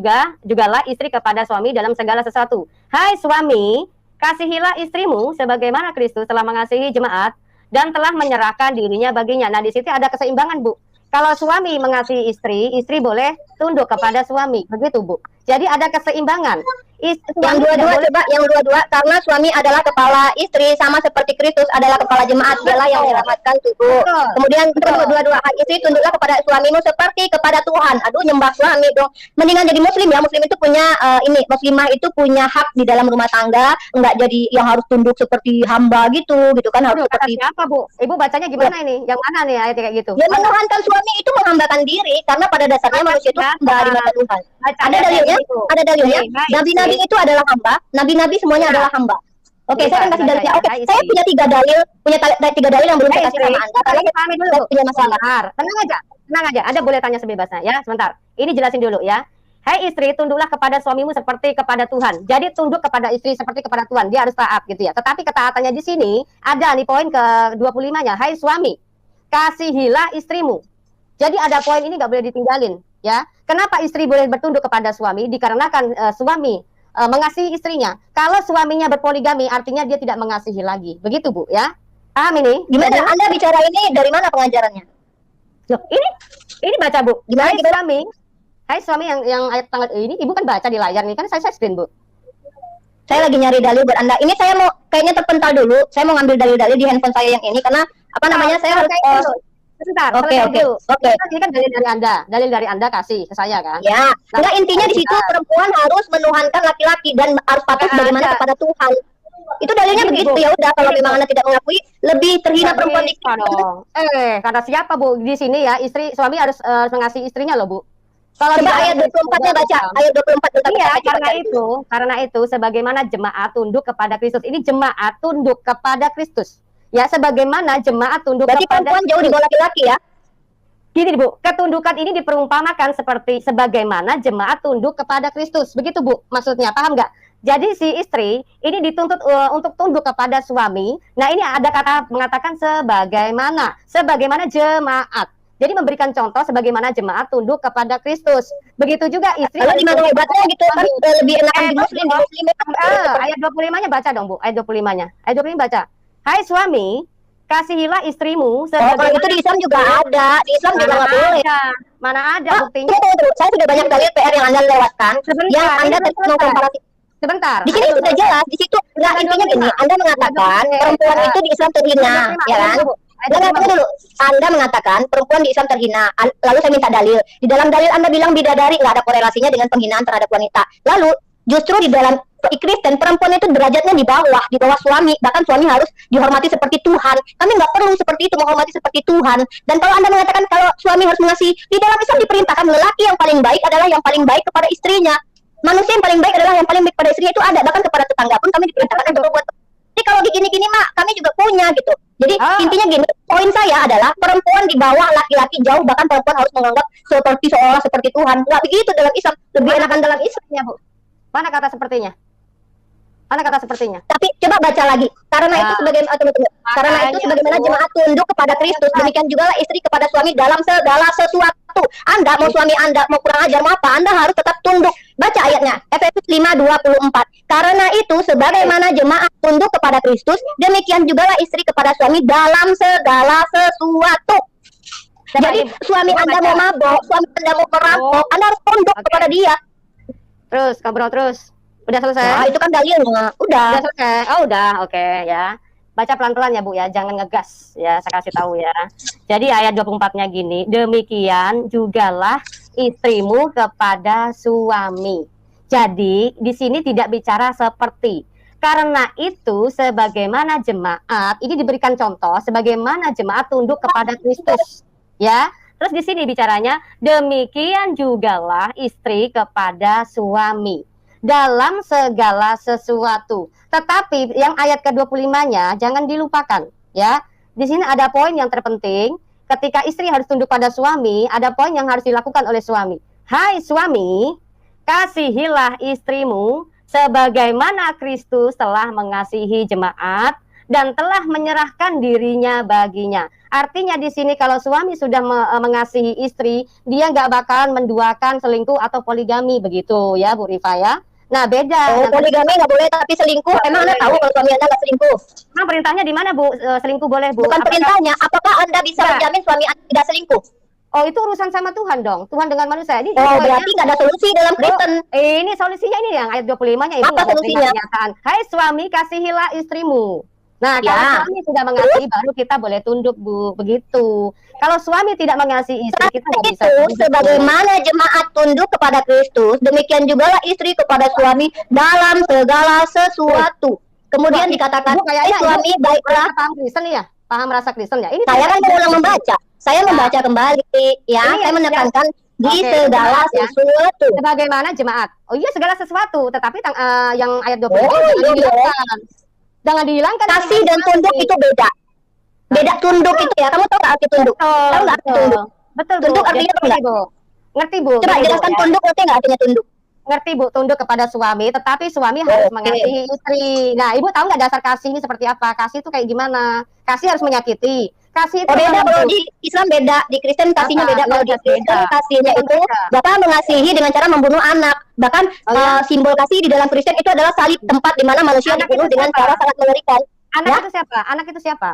jugalah istri kepada suami dalam segala sesuatu. Hai suami, kasihilah istrimu sebagaimana Kristus telah mengasihi jemaat dan telah menyerahkan dirinya baginya. Nah, di situ ada keseimbangan, Bu. Kalau suami mengasihi istri, istri boleh tunduk kepada suami. Begitu, Bu. Jadi ada keseimbangan. Yang dua-dua, karena suami adalah kepala istri, sama seperti Kristus adalah kepala jemaat, dialah yang menyelamatkan tubuh. Kemudian dua-dua, istri tunduklah kepada suamimu seperti kepada Tuhan. Aduh, nyembah suami dong. Mendingan jadi muslim ya. Muslim itu punya muslimah itu punya hak di dalam rumah tangga, enggak jadi yang harus tunduk seperti hamba gitu kan, harus seperti apa, Bu? Ibu bacanya gimana ini? Yang mana nih ayat kayak gitu? Ya, menuhankan suami itu menghambakan diri karena pada dasarnya manusia itu hamba di mata Tuhan. Ada dalilnya. Nabi-nabi itu adalah hamba. Nabi-nabi semuanya adalah hamba. Oke, saya akan kasih dalilnya. Oke, saya punya tiga dalil yang belum saya kasih sama Anda. Karena saya punya masalah. Tenang aja. Anda boleh tanya sebebasnya ya. Sebentar. Ini jelasin dulu ya. Hai istri, tunduklah kepada suamimu seperti kepada Tuhan. Jadi tunduk kepada istri seperti kepada Tuhan. Dia harus taat gitu ya. Tetapi ketaatannya di sini ada nih poin ke-25-nya. Hai suami, kasihilah istrimu. Jadi ada poin ini nggak boleh ditinggalin ya. Kenapa istri boleh bertunduk kepada suami? Dikarenakan suami mengasihi istrinya. Kalau suaminya berpoligami, artinya dia tidak mengasihi lagi. Begitu, Bu, ya? Paham ini? Gimana? Anda bicara ini dari mana pengajarannya? Loh, ini baca, Bu. Gimana? Hai suami yang ayat tanggal ini, Ibu kan baca di layar nih, kan saya screen, Bu. Saya lagi nyari dalil buat Anda. Ini saya mau kayaknya terpental dulu. Saya mau ngambil dalil-dalil di handphone saya yang ini karena saya harus sebentar. Oke. Ini kan dalil dari Anda kasih ke saya kan? Ya. Enggak, intinya di situ perempuan harus menuhankan laki-laki dan harus patuh bagaimana kepada Tuhan. Itu dalilnya Gini, begitu. Bu. Ya udah, kalau Gini, memang Bu. Anda tidak mengakui, lebih terhina Nggak perempuan di bisa dong. Kata siapa Bu? Di sini ya, suami harus mengasihi istrinya loh Bu. Kalau di Coba dalam ayat 24-nya dalam baca. Islam, Ayat 24 bentar, iya, bentar, coba cari. karena itu sebagaimana jemaat tunduk kepada Kristus. Ini jemaat tunduk kepada Kristus. Ya, sebagaimana jemaat tunduk Berarti kepada perempuan jauh di bawah laki-laki ya? Gini Bu, ketundukan ini diperumpamakan seperti sebagaimana jemaat tunduk kepada Kristus. Begitu Bu, maksudnya paham nggak? Jadi si istri ini dituntut untuk tunduk kepada suami. Nah ini ada kata mengatakan sebagaimana jemaat. Jadi memberikan contoh sebagaimana jemaat tunduk kepada Kristus. Begitu juga istri. Lalu di mana hebatnya gitu kan, lebih enakan di muslim Ayat 25-nya baca dong Bu, ayat 25-nya. Ayat 25 baca. Hai suami, kasihilah istrimu kalau itu di Islam juga ada. Di Islam juga nggak boleh. Mana ada buktinya? Tunggu. Saya sudah banyak dalil PR yang Anda lewatkan. Yang Anda mengkomparasi. Sebentar. Di sini sudah jelas. Di situ nggak, intinya gini. Anda mengatakan perempuan itu di Islam terhina, ya kan? Tunggu dulu. Anda mengatakan perempuan di Islam terhina. Lalu saya minta dalil. Di dalam dalil Anda bilang bidadari, nggak ada korelasinya dengan penghinaan terhadap wanita. Lalu justru di dalam Kristen perempuan itu derajatnya di bawah suami. Bahkan suami harus dihormati seperti Tuhan. Kami nggak perlu seperti itu, menghormati seperti Tuhan. Dan kalau Anda mengatakan kalau suami harus mengasihi, di dalam Islam diperintahkan lelaki yang paling baik adalah yang paling baik kepada istrinya. Manusia yang paling baik adalah yang paling baik kepada istrinya, itu ada. Bahkan kepada tetangga pun kami diperintahkan untuk berbuat. Jadi kalau gini-gini mak, kami juga punya gitu. Jadi intinya gini, poin saya adalah perempuan di bawah laki-laki jauh, bahkan perempuan harus menganggap seolah seperti Tuhan. Nggak begitu dalam Islam, lebih enakan dalam Islam ya Bu. Mana kata sepertinya? Mana kata sepertinya? Tapi coba baca lagi. Karena itu sebagaimana jemaat tunduk kepada Kristus, demikian juga istri kepada suami dalam segala sesuatu. Anda mau suami Anda mau kurang ajar mau apa, Anda harus tetap tunduk. Baca ayatnya, Efesus 5:24. Karena itu sebagaimana jemaat tunduk kepada Kristus, demikian juga istri kepada suami dalam segala sesuatu. Jadi suami Anda mau mabok, suami Anda mau merampok, Anda harus tunduk kepada dia. Terus, ngobrol terus. Udah selesai? Nah, itu kan dalilnya. Udah selesai. Oh, udah. Oke, ya. Baca pelan-pelan ya, Bu ya. Jangan ngegas ya, saya kasih tahu ya. Jadi ayat 24-nya gini, demikian jugalah istrimu kepada suami. Jadi, di sini tidak bicara seperti. Karena itu sebagaimana jemaat, ini diberikan contoh sebagaimana jemaat tunduk kepada Kristus. Ya. Terus di sini bicaranya demikian jugalah istri kepada suami dalam segala sesuatu. Tetapi yang ayat ke-25-nya jangan dilupakan ya. Di sini ada poin yang terpenting. Ketika istri harus tunduk pada suami, ada poin yang harus dilakukan oleh suami. Hai suami, kasihilah istrimu sebagaimana Kristus telah mengasihi jemaat dan telah menyerahkan dirinya baginya. Artinya di sini kalau suami sudah mengasihi istri, dia nggak bakalan menduakan, selingkuh atau poligami begitu ya Bu Rifa ya. Nah beda. Poligami nggak boleh tapi selingkuh. Emang Anda tahu kalau suami Anda nggak selingkuh? Emang perintahnya di mana Bu? Selingkuh boleh Bu? Bukan perintahnya. Apakah Anda bisa menjamin suami Anda tidak selingkuh? Oh itu urusan sama Tuhan dong. Tuhan dengan manusia. Ini berarti nggak ada solusi dalam Kristen. Ini solusinya ini yang ayat 25-nya itu. Apa solusinya? Hai suami kasihilah istrimu. Nah, ya. Kalau suami sudah mengasihi, baru kita boleh tunduk, Bu. Begitu. Kalau suami tidak mengasihi istri, kita nggak bisa tunduk. Sebagaimana jemaat tunduk kepada Kristus, demikian juga istri kepada suami dalam segala sesuatu. Kemudian dikatakan, suami baiklah. Paham Kristen ya? Paham rasa Kristen ya? Ini saya kan mengulang membaca. Saya membaca kembali, ya. Saya menekankan di segala sesuatu. Sebagaimana jemaat. Oh iya, segala sesuatu. Tetapi yang ayat 20 jangan dihilangkan. Kasih dan tunduk itu beda. Beda tunduk itu ya. Kamu tahu nggak arti tunduk? Tahu nggak arti tunduk? Betul, Bu. Tunduk artinya apa nggak? Ngerti, Bu. Coba jelaskan tunduk, ngerti nggak artinya tunduk? Ngerti, Bu. Tunduk kepada suami, tetapi suami harus mengasihi istri. Nah, Ibu tahu nggak dasar kasih ini seperti apa? Kasih itu kayak gimana? Kasih harus menyakiti. Kasih itu beda. Kalau di Islam beda, di Kristen kasihnya beda. Kalau di Kristen kasihnya itu Bapak mengasihi dengan cara membunuh anak. Bahkan simbol kasih di dalam Kristen itu adalah salib, tempat di mana manusia dibunuh dengan cara sangat mengerikan. Anak itu siapa? Anak itu siapa?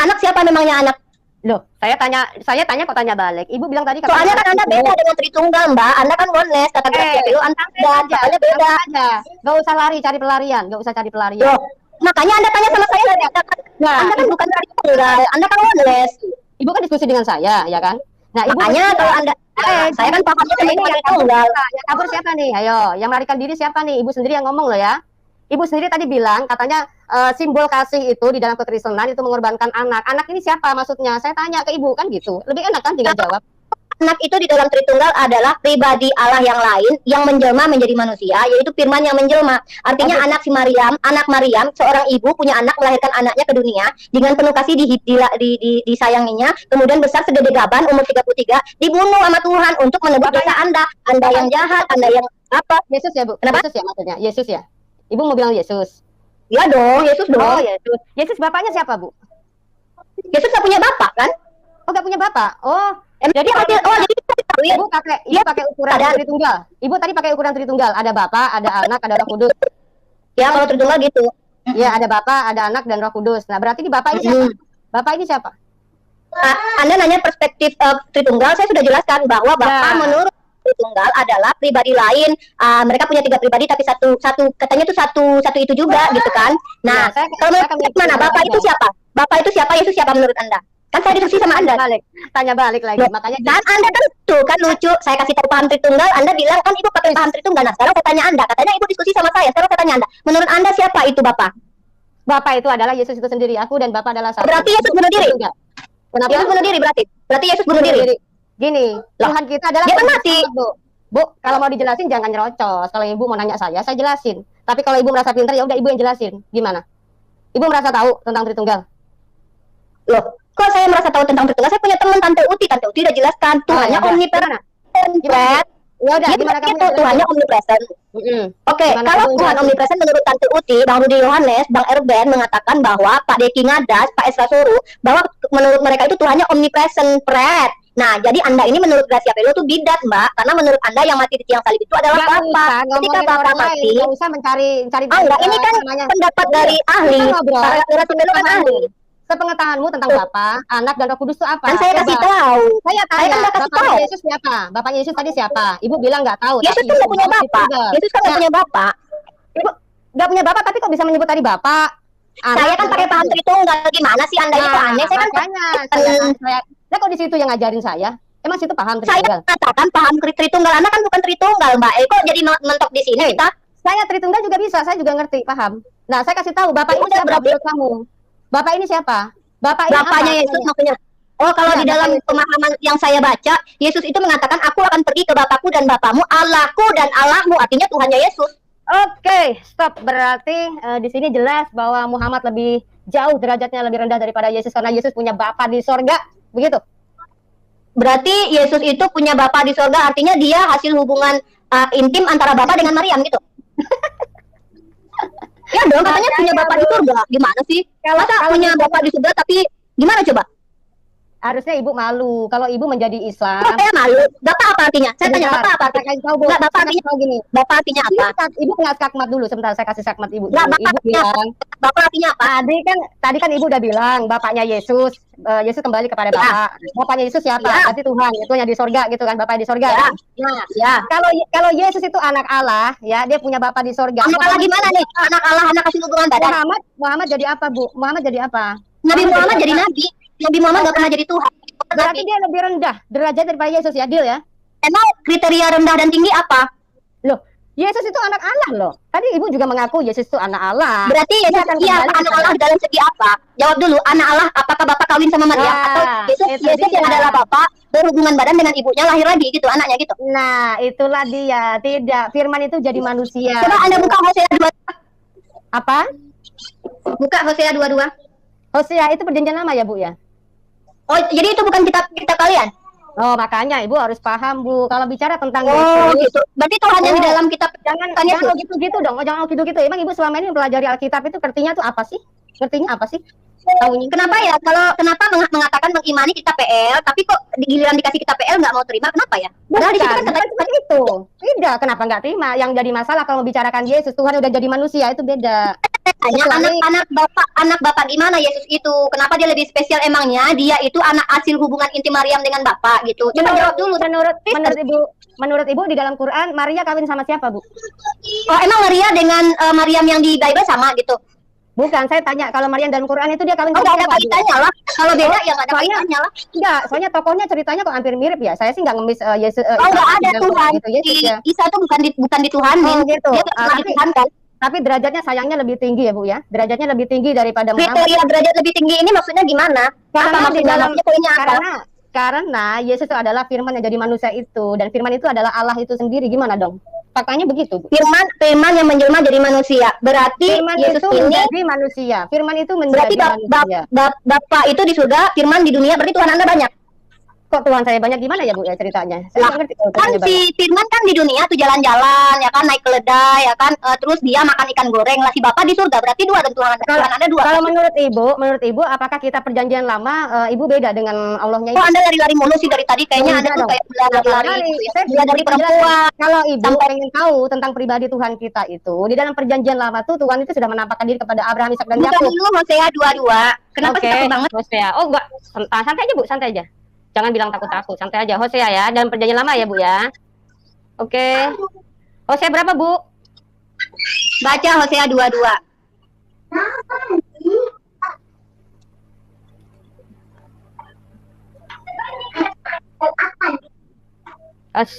Anak siapa memangnya anak? Loh, saya tanya kok tanya balik. Ibu bilang tadi soalnya kan Anda beda dengan Tritunggal, Mbak. Anda kan oneness, kata GPU Anda beda. Gak usah lari cari pelarian, gak usah cari pelarian. Loh, makanya Anda tanya sama saya, Anda kan bukan Tritunggal, Anda kan oneness. Ibu kan diskusi dengan saya, ya kan? Nah, Ibu makanya kalau Anda saya kan pahamnya ini yang Tritunggal. Yang kabur siapa nih? Ayo, yang melarikan diri siapa nih? Ibu sendiri yang ngomong loh ya. Ibu sendiri tadi bilang katanya simbol kasih itu di dalam kekristenan itu mengorbankan anak. Anak ini siapa maksudnya? Saya tanya ke Ibu kan gitu. Lebih enak kan tinggal jawab. Anak itu di dalam Tritunggal adalah pribadi Allah yang lain yang menjelma menjadi manusia, yaitu Firman yang menjelma. Artinya anak anak Maryam, seorang ibu punya anak, melahirkan anaknya ke dunia dengan penuh kasih disayanginya, kemudian besar segede gaban umur 33, dibunuh sama Tuhan untuk menebus dosa Anda yang jahat, Anda yang apa? Yesus ya, Bu? Kenapa? Yesus ya maksudnya? Yesus ya? Ibu mau bilang Yesus? Ya dong, Yesus dong. Oh, Yesus. Yesus bapaknya siapa, Bu? Yesus gak punya bapak kan? Oh, gak punya bapak. Oh, Jadi kita tahu ya. Ibu pakai ukuran Tritunggal. Ibu tadi pakai ukuran Tritunggal. Ada Bapak, ada Anak, ada Roh Kudus. Ya kalau Tritunggal gitu. Ya, ada Bapak, ada Anak dan Roh Kudus. Nah, berarti di Bapak ini siapa? Bapak ini siapa? Anda nanya perspektif Tritunggal, saya sudah jelaskan bahwa Bapak menurut Tritunggal adalah pribadi lain. Mereka punya 3 pribadi tapi satu katanya itu satu itu juga gitu kan. Nah, kalau menurut mana Bapak itu siapa? Bapak itu siapa? Yesus siapa menurut Anda? Kan saya diskusi sama Anda. Tanya balik lagi. Makanya kan Anda kan tuh kan lucu. Saya kasih tahu paham Tritunggal, Anda bilang kan Ibu pakai paham Tritunggal. Nah, sekarang saya tanya Anda. Katanya Ibu diskusi sama saya. Sekarang saya tanya Anda. Menurut Anda siapa itu Bapak? Bapak itu adalah Yesus itu sendiri. Aku dan Bapak adalah satu. Berarti Yesus bunuh diri. Kenapa? Yesus bunuh diri berarti. Berarti Yesus bunuh diri. Gini, Tuhan kita adalah dia kan mati. Bu, kalau mau dijelasin jangan nyerocos. Kalau Ibu mau nanya saya jelasin. Tapi kalau Ibu merasa pintar ya udah Ibu yang jelasin. Gimana? Ibu merasa tahu tentang Tritunggal? Loh, kok saya merasa tahu tentang Tritunggal? Saya punya teman Tante Uti udah jelaskan Tuhannya omnipresent. Ya udah, gimana kamu? Tuhannya omnipresent. Oke, kalau Tuhan omnipresent menurut Tante Uti, Bang Rudi Yohanes, Bang Erben mengatakan bahwa Pak Deki Ngadas, Pak Esra Soru, bahwa menurut mereka itu Tuhannya omnipresent, pret. Nah, jadi Anda ini menurut Gracia Pelo itu bidat, Mbak, karena menurut Anda yang mati di tiang salib itu adalah Bapak. Ketika Bapak mati, nggak usah mencari. Enggak, ini kan pendapat dari ahli. Gracia Pelo kan ahli. Sepengetahuanmu tentang Bapa, Anak, dan Roh Kudus itu apa? Kan saya kasih tahu. Saya tanya, Bapaknya Yesus siapa? Bapaknya Yesus tadi siapa? Ibu bilang nggak tahu. Yesus kan nggak punya bapak. Yesus kan nggak punya bapak. Ibu nggak punya bapak, tapi kok bisa menyebut tadi bapak? Saya kan pakai paham Tritunggal. Gimana sih Anda ini kok aneh? Saya kan saya kok di situ yang ngajarin saya. Emang situ paham Saya Tritunggal? katakan paham Tritunggal. Anda kan bukan Tritunggal, Mbak. Kok jadi mentok di sini kita? Saya Tritunggal juga bisa. Saya juga ngerti, paham. Nah, saya kasih tahu Bapak ini siapa menurut kamu? Bapak ini siapa? Bapaknya Yesus maksudnya. Oh, kalau di dalam pemahaman yang saya baca, Yesus itu mengatakan, aku akan pergi ke Bapakku dan Bapakmu, Allahku dan Allahmu. Artinya Tuhannya Yesus. Oke, stop. Berarti di sini jelas bahwa Muhammad lebih jauh derajatnya lebih rendah daripada Yesus karena Yesus punya Bapa di sorga. Begitu? Berarti Yesus itu punya Bapa di sorga, artinya dia hasil hubungan intim antara Bapa dengan Maryam gitu. Ya dong, katanya punya bapak di surga. Gimana sih? Masa punya bapak di surga tapi gimana coba? Harusnya Ibu malu kalau Ibu menjadi Islam. Saya malu. Bapak apa artinya? Saya tanya bapak apa artinya? Enggak, bapak artinya gini. Bapak artinya apa? Ibu kena skakmat dulu sebentar, saya kasih skakmat Ibu. Enggak, bapak Ibu bilang, bapak artinya apa? Tadi kan Ibu udah bilang bapaknya Yesus. Yesus kembali kepada Bapa. Bapaknya Yesus siapa? Berarti Tuhan, itu yang di sorga gitu kan, Bapa di sorga. Ya. Kan? Nah, kalau Yesus itu anak Allah, ya dia punya Bapa di sorga. Anak Allah gimana nih? Anak Allah, anak hasil hubungan badan. Muhammad jadi apa, Bu? Muhammad jadi apa? Nabi Muhammad jadi nabi. Nabi Muhammad nggak pernah jadi Tuhan. Berarti dia lebih rendah derajat daripada Yesus ya, Dil ya? Emang kriteria rendah dan tinggi apa? Loh, Yesus itu anak Allah loh. Tadi Ibu juga mengaku Yesus itu anak Allah. Berarti Yesus anak Allah dalam segi apa? Jawab dulu, anak Allah apakah Bapak kawin sama Maria atau Yesus yang adalah Bapak berhubungan badan dengan ibunya lahir lagi gitu, anaknya gitu. Nah, itulah dia. Tidak, Firman itu jadi manusia. Coba Anda buka Hosea 2. Apa? Buka Hosea 22. Hosea itu perjanjian lama ya, Bu ya? Oh, jadi itu bukan kitab kalian? Oh, makanya Ibu harus paham, Bu. Kalau bicara tentang Yesus, gitu. Berarti Tuhan yang di dalam kitab jangan gitu-gitu dong. Jangan gitu-gitu. Emang Ibu selama ini mempelajari Alkitab itu artinya tuh apa sih? Artinya apa sih? Tahunya. Kenapa ya? Kenapa mengatakan mengimani kitab PL, tapi kok giliran dikasih kitab PL nggak mau terima? Kenapa ya? Bukan seperti itu. Tidak, kenapa nggak terima? Yang jadi masalah kalau membicarakan Yesus, Tuhan udah jadi manusia, itu beda. Tanya anak bapak gimana Yesus itu? Kenapa dia lebih spesial emangnya? Dia itu anak hasil hubungan intim Maryam dengan bapak gitu. Coba jawab dulu. Menurut Ibu di dalam Quran Maria kawin sama siapa, Bu? Oh, emang Maria dengan Maryam yang di Bible sama gitu? Bukan, saya tanya kalau Maryam dalam Quran itu dia kawin sama siapa? Oh, nggak ada kaitannya lah. Kalau beda ya nggak ada kaitannya lah. Enggak, soalnya tokohnya ceritanya kok hampir mirip ya. Saya sih nggak ngemis Yesus. Oh, nggak ada Tuhan. Isa itu bukan dituhanin. Oh, gitu. Dia nggak dituhan kan? Tapi derajatnya sayangnya lebih tinggi ya Bu ya. Derajatnya lebih tinggi daripada Muhammad. Kriteria derajat lebih tinggi ini maksudnya gimana? Karena Apa di maksudnya? dalam Maksudnya poinnya apa? karena Yesus itu adalah firman yang jadi manusia itu, dan firman itu adalah Allah itu sendiri. Gimana dong? Faktanya begitu, Bu. Firman yang menjelma jadi manusia. Berarti Firman Yesus itu ini menjadi manusia. Firman itu menjadi berarti manusia. Bapa itu di surga, firman di dunia, berarti Tuhan Anda banyak. Kok Tuhan saya banyak gimana ya Bu ya ceritanya? Saya Lah, nggak ngerti kalau kan Tuhannya banyak. si Firman kan di dunia tuh jalan-jalan ya kan, naik keledai ya kan, terus dia makan ikan goreng. Lah si Bapak di surga, berarti dua, dan Tuhan Anda dua. Kalau menurut Ibu, apakah kita perjanjian lama Ibu beda dengan Allahnya Kok itu? Anda lari-lari mulu sih dari tadi? Kayaknya Oh, Anda iya tuh dong. kayak lari-lari Lari. gitu ya. Saya Dia dari bisa perempuan. Kalau Ibu Sampai- pengen tahu tentang pribadi Tuhan kita itu, di dalam perjanjian lama tuh Tuhan itu sudah menampakkan diri kepada Abraham, Ishak dan Bukan Yakub. dulu Hosea 22. Kenapa Oke, sih takut banget? Hosea. Oh, enggak. Santai aja, Bu, santai aja. Jangan bilang takut-takut, santai aja. Hosea ya, dalam perjanjian lama ya, Bu ya. Oke. Hosea berapa, Bu? Baca Hosea 22. As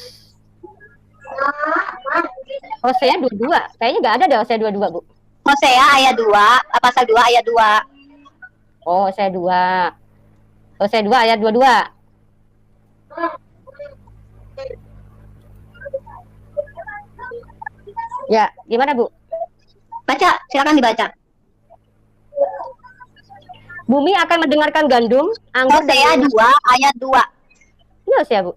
Hosea 22. Kayaknya nggak ada deh Hosea 22, Bu. Hosea ayat 2, pasal 2 ayat 2. Oh, Hosea 2. Hosea 2 ayat 22. Ya, gimana, Bu? Baca, silakan dibaca. Bumi akan mendengarkan gandum, anggur dan Hosea 2 ayat 2. Ini Hosea, Bu.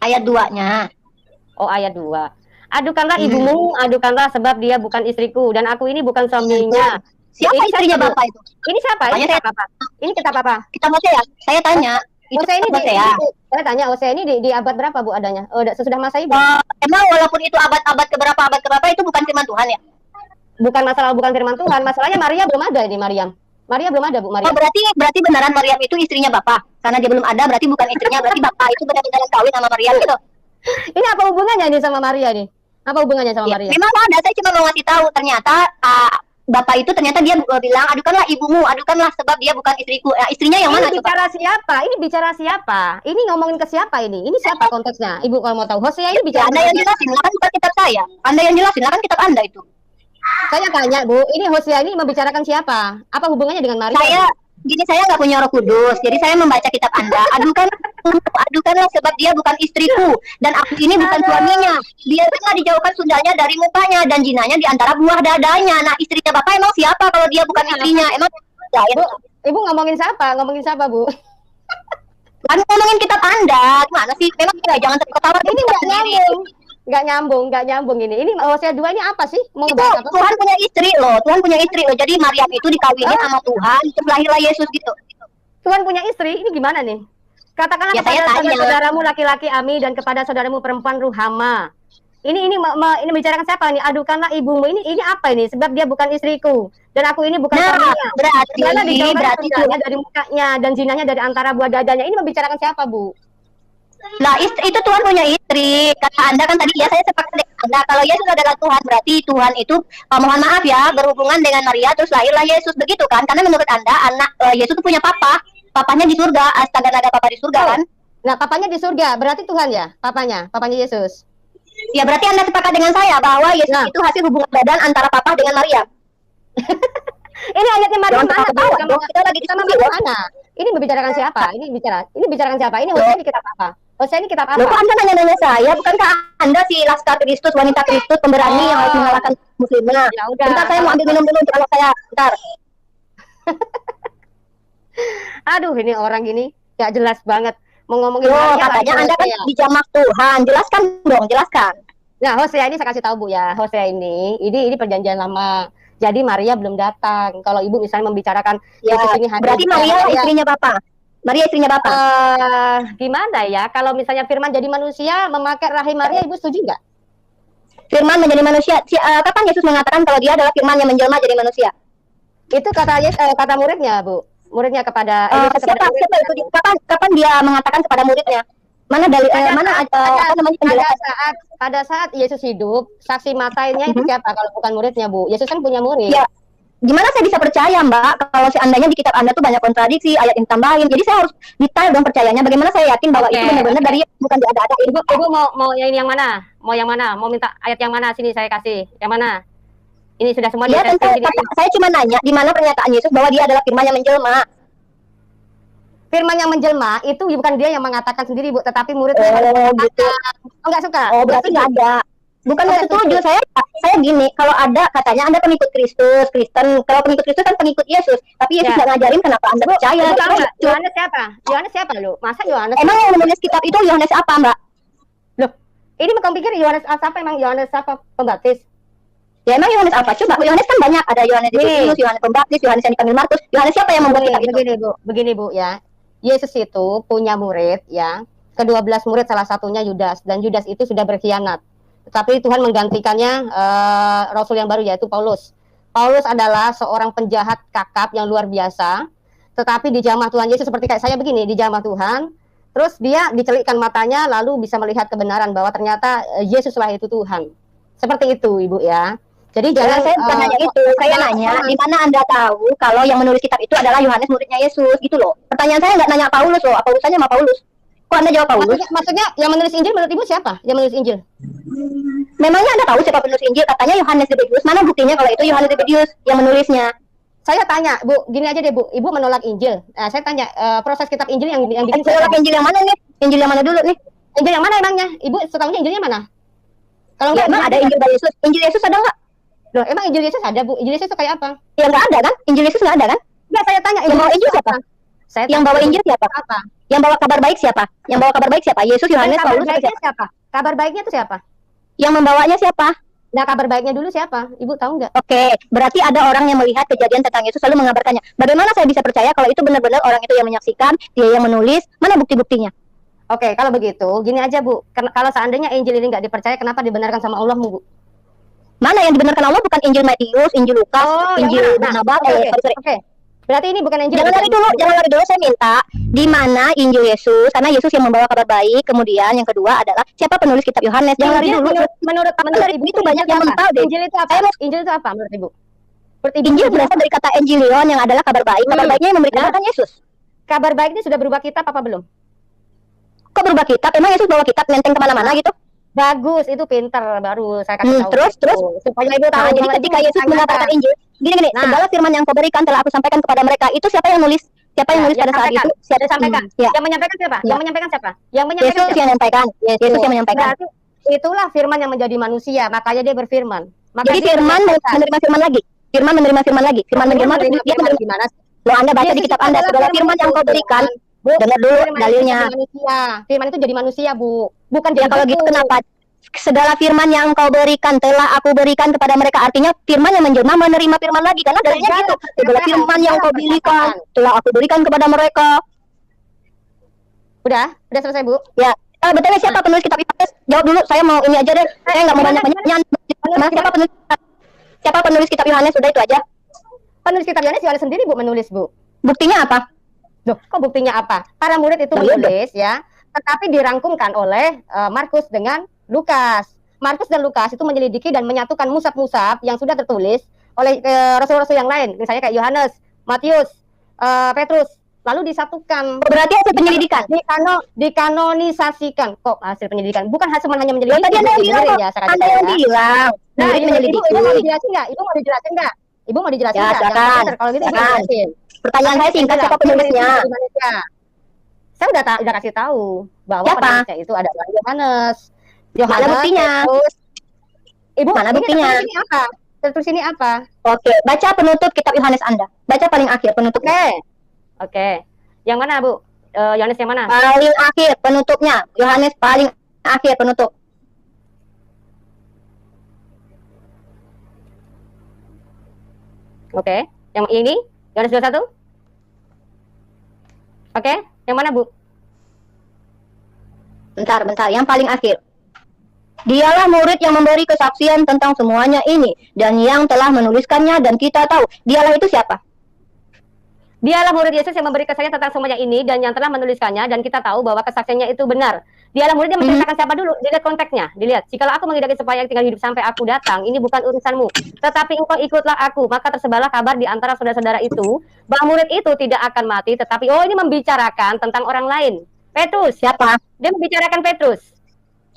Ayat 2-nya. Oh, ayat 2. Adukanlah ibumu, adukanlah sebab dia bukan istriku dan aku ini bukan suaminya. Siapa Ini istrinya siapa, Bu? Bapak itu? Ini siapa? Ini Tanya kitab apa? Ini kitab apa? Kita Hosea. Saya tanya. Itu Hosea ini Hosea. saya tanya Hosea ini di abad berapa, Bu, adanya? Oh, sesudah masa Ibu. Emang walaupun itu abad keberapa itu bukan firman Tuhan ya? Bukan firman Tuhan, masalahnya Maria belum ada ini, Maria belum ada, Bu, Maria. Oh, berarti benaran Maryam itu istrinya Bapak. Karena dia belum ada, berarti bukan istrinya, berarti Bapak itu benar-benar kawin sama Maryam gitu. Ini apa hubungannya ini sama Maria nih? Apa hubungannya sama Ya, Maria? memang ada, saya cuma mau ngasih tahu. Ternyata Bapak itu ternyata dia bilang, adukanlah ibumu, adukanlah sebab dia bukan istriku. Istrinya yang mana Ini coba? bicara siapa? Ini bicara siapa? Ini ngomongin ke siapa ini? Ini siapa konteksnya? Ibu kalau mau tahu. Hosea ini Ya, bicara Anda yang jelasin, lah kan bukan kitab saya. Anda yang jelasin, lah kan kitab Anda itu. Saya tanya, Bu, ini Hosea ini membicarakan siapa? Apa hubungannya dengan Maria? Saya nggak punya Roh Kudus, jadi saya membaca kitab Anda. Adukanlah sebab dia bukan istriku dan aku ini bukan suaminya. Biarkanlah dijauhkan sundalnya dari mukanya dan jinanya di antara buah dadanya. Nah, istrinya Bapak emang siapa kalau dia bukan istrinya? Emang Bu, Ibu ngomongin siapa? Ngomongin siapa, Bu? kan ngomongin kitab Anda. Gimana sih? Memang ya, jangan terketawa. Ini nggak nyambung ini. Ini Hosea 2 ini apa sih? Mau Itu ngebahas apa? Tuhan punya istri loh. Tuhan punya istri loh. Jadi Maryam itu dikawinin sama Tuhan, terus lahirlah Yesus gitu. Tuhan punya istri, ini gimana nih? Katakanlah Ya, saya kepada tanya. saudaramu laki-laki Ami dan kepada saudaramu perempuan Ruhama. Ini bicarakan siapa nih? Adukanlah ibumu. Ini apa ini? Sebab dia bukan istriku dan aku ini bukan Nah, suaminya. berarti Berarti Tuhan. dari mukanya dan zinanya dari antara buah dadanya. Ini membicarakan siapa, Bu? Lah itu Tuhan punya istri. Kata Anda kan tadi ya, saya sepakat dengan Anda. Kalau Yesus adalah Tuhan, berarti Tuhan itu mohon maaf ya, berhubungan dengan Maria terus lahirlah Yesus, begitu kan? Karena menurut Anda Yesus itu punya papa. Papanya di surga, astaga naga papa di surga kan? Nah, papanya di surga, berarti Tuhan ya? Papanya Yesus. Ya berarti Anda sepakat dengan saya bahwa Yesus Nah. itu hasil hubungan badan antara papa dengan Maria. Ini ayatnya Maria Jangan mana? ketawa, Sama- dong. Kita lagi sama diskusi, Maria dong. mana? Ini membicarakan siapa? Ini bicarakan siapa? Ini Hosea ini kitab apa? Hosea ini kitab Loh, kok apa? Anda nanya-nanya saya? Bukankah Anda si Laskar Kristus, wanita Kristus, pemberani yang harus mengalahkan muslimah? Ya udah. Bentar, saya mau ambil minum dulu untuk anak saya. Bentar. Aduh, ini orang ini gak jelas banget. Mau ngomongin Loh, Maria katanya lagi Anda kan Hosea. dijamah Tuhan. Jelaskan dong, jelaskan. Nah, Hosea ini saya kasih tahu Bu ya. Hosea ini perjanjian lama. Jadi Maria belum datang. Kalau Ibu misalnya membicarakan Ya, Yesus ini hadir berarti di Maria Maria. istrinya Bapak. Maria istrinya Bapak. Gimana ya? Kalau misalnya Firman jadi manusia memakai rahim Maria, Ibu setuju nggak? Firman menjadi manusia. Kapan Yesus mengatakan kalau dia adalah Firman yang menjelma jadi manusia? Itu kata muridnya, Bu. Muridnya kepada Yesus kepada murid. Siapa itu? Kapan dia mengatakan kepada muridnya? Mana dari apa namanya penjelasan? Pada saat Yesus hidup, saksi matanya itu siapa kalau bukan muridnya, Bu? Yesus kan punya murid. Ya. Gimana saya bisa percaya, Mbak, kalau seandainya di kitab Anda tuh banyak kontradiksi, ayat yang tambahin. Jadi saya harus detail dong percayanya. Bagaimana saya yakin bahwa Oke, itu benar-benar dari bukan diada-adain. Ibu mau yang mana? Mau yang mana? Mau minta ayat yang mana? Sini saya kasih. Yang mana? Ini sudah semua Ya ditesting. tentang Jadi saya cuma nanya di mana pernyataan Yesus bahwa dia adalah firman yang menjelma. firman yang menjelma itu bukan dia yang mengatakan sendiri, Bu, tetapi murid Oh gitu. Oh, nggak suka. Oh berarti nggak ada. Bukan nggak Nggak setuju. Saya gini, kalau ada katanya Anda pengikut Kristus, Kristen. Kalau pengikut Kristus kan pengikut Yesus. Tapi Yesus Ya. nggak ngajarin, kenapa Anda percaya? Ibu tahu nggak? Gitu. Yohanes siapa? Yohanes siapa lu? Masa Yohanes? Emang yang menulis kitab itu Yohanes apa, Mbak? Loh, ini kamu pikir Yohanes siapa? Emang Yohanes siapa? Pembaptis? Ya emang Yohanes apa? Coba Yohanes kan banyak. Ada Yohanes Timotius, Yohanes Pembaptis, Yohanes yang dipanggil Markus. Yohanes siapa yang membuat kitab itu? Begini Bu ya. Yesus itu punya murid ya. Ke-12 murid salah satunya Yudas, dan Yudas itu sudah berkhianat. Tetapi Tuhan menggantikannya rasul yang baru, yaitu Paulus. Paulus adalah seorang penjahat kakap yang luar biasa. Tetapi di jamah Tuhan Yesus, seperti kayak saya begini, di jamah Tuhan, terus dia dicelikkan matanya lalu bisa melihat kebenaran bahwa ternyata Yesuslah itu Tuhan. Seperti itu Ibu ya. Jadi jangan Saya bukan nanya itu, saya nanya di mana Anda tahu kalau yang menulis kitab itu adalah Yohanes muridnya Yesus gitu loh. Pertanyaan saya nggak nanya Paulus loh, apa urusannya sama Paulus? Kok Anda jawab Paulus? Maksudnya yang menulis Injil menurut Ibu siapa? Yang menulis Injil? Memangnya Anda tahu siapa penulis Injil? Katanya Yohanes Zebedius. Mana buktinya kalau itu Yohanes Zebedius yang menulisnya? Saya tanya, Bu, gini aja deh Bu, Ibu menolak Injil. Nah, saya tanya proses kitab Injil yang bikin Menolak Injil yang mana nih? Injil yang mana dulu nih? Injil yang mana emangnya? Ibu setahunya Injilnya mana? Kalau Ya, enggak emang ada Injil dari Yesus. Injil Yesus ada nggak? Loh, emang Injil Yesus ada, Bu? Injil Yesus itu kayak apa? Ya nggak ada kan? Injil Yesus nggak ada kan? Enggak, saya tanya Yang bawa Injil siapa? Saya Yang bawa Injil siapa? apa? Yang bawa kabar baik siapa? Yang bawa kabar baik siapa? Yesus, Yohanes, Kabar Paulus, atau baiknya siapa? siapa? Kabar baiknya itu siapa? Yang membawanya siapa? Nah, kabar baiknya dulu siapa? Ibu tahu nggak? Oke, berarti ada orang yang melihat kejadian tentang Yesus lalu mengabarkannya. Bagaimana saya bisa percaya kalau itu benar-benar orang itu yang menyaksikan, dia yang menulis? Mana bukti-buktinya? Oke, kalau begitu, gini aja Bu. Kalau seandainya Injil ini nggak dipercaya, kenapa dibenarkan sama Allah, Bu? Mana yang dibenarkan Allah bukan Injil Matius, Injil Lukas, Injil Barnabas, Oke. Berarti ini bukan Injil. Jangan lari dulu, saya minta di mana Injil Yesus, karena Yesus yang membawa kabar baik. Kemudian yang kedua adalah siapa penulis kitab Yohanes. Jangan lari dulu. Menurut Ibu itu banyak yang mental deh. Injil itu apa? Injil itu apa menurut Ibu? Injil berasal dari kata Evangelion yang adalah kabar baik. Kabar baiknya yang memberikan kabar Yesus. Kabar baik ini sudah berubah kitab apa belum? Kok berubah kitab? Emang Yesus bawa kitab nenteng kemana-mana gitu? Bagus, itu pinter, baru saya kasih tahu. Terus supaya Ibu tahu. jadi ketika Yesus mengatakan Injil, gini, segala firman yang kau berikan telah aku sampaikan kepada mereka. Itu siapa yang nulis? Siapa yang nulis pada saat itu? Siapa sampaikan? Ya. Yang menyampaikan siapa? Ya. Yang menyampaikan siapa? Yang menyampaikan Yesus yang menyampaikan. Yesus yang menyampaikan. Berarti itulah firman yang menjadi manusia, makanya dia berfirman. Jadi firman menerima firman lagi. Firman menerima firman lagi. Firman menjelma dia menerima gimana? Loh, Anda baca di kitab Anda, segala firman yang kau berikan. Dengar dulu dalilnya. Firman itu jadi manusia, Bu. Bukan Ya kalau gitu kenapa? Segala firman yang kau berikan telah aku berikan kepada mereka. Artinya firman yang menjelma menerima firman lagi. Karena dalilnya gitu. Segala firman yang kau berikan telah aku berikan kepada mereka. Udah selesai, Bu. Ya, betulnya siapa penulis kitab Yohanes? Jawab dulu, saya mau ini aja deh. Saya nggak mau banyak-banyak. Siapa penulis kitab Yohanes? Udah itu aja. Penulis kitab Yohanes sendiri, Bu, menulis, Bu. Buktinya apa? Loh, kok buktinya apa? Para murid itu menulis ya, tetapi dirangkumkan oleh Markus dengan Lukas. Markus dan Lukas itu menyelidiki dan menyatukan musab-musab yang sudah tertulis oleh rasul-rasul yang lain, misalnya kayak Yohanes, Matius, Petrus, lalu disatukan. Berarti hasil penyelidikan. Dikanonisasikan. Kok hasil penyelidikan? Bukan hasil hanya menyelidiki. Tadi Anda yang bilang, Anda yang bilang. Nah, menyelidiki. Ibu mau dijelasin nggak? Ibu mau dijelasin nggak? Ya, silakan. Kalau gitu Ibu jelasin. Pertanyaan saya singkat, siapa penulisnya? Saya udah kasih tahu bahwa siapa? penulisnya itu adalah Yohanes. Mana buktinya? Ibu, mana buktinya? Ini apa? Terus ini apa? Oke, baca penutup kitab Yohanes Anda. Baca paling akhir penutupnya. Oke. Yang mana, Bu? Yohanes yang mana? Paling akhir penutupnya. Yohanes paling akhir penutup. Oke. Yang ini? Yohanes 21? Oke. Yang mana, Bu? Bentar. Yang paling akhir. Dialah murid yang memberi kesaksian tentang semuanya ini. Dan yang telah menuliskannya dan kita tahu. Dialah itu siapa? Dialah murid Yesus yang memberi kesaksian tentang semuanya ini dan yang telah menuliskannya dan kita tahu bahwa kesaksiannya itu benar. Dialah murid yang menceritakan siapa dulu? Dilihat konteksnya. Dilihat. Jikalau aku menghendaki supaya tinggal hidup sampai aku datang, ini bukan urusanmu. Tetapi engkau ikutlah aku. Maka tersebarlah kabar di antara saudara-saudara itu bahwa murid itu tidak akan mati. Tetapi ini membicarakan tentang orang lain. Petrus. Siapa? Dia membicarakan Petrus.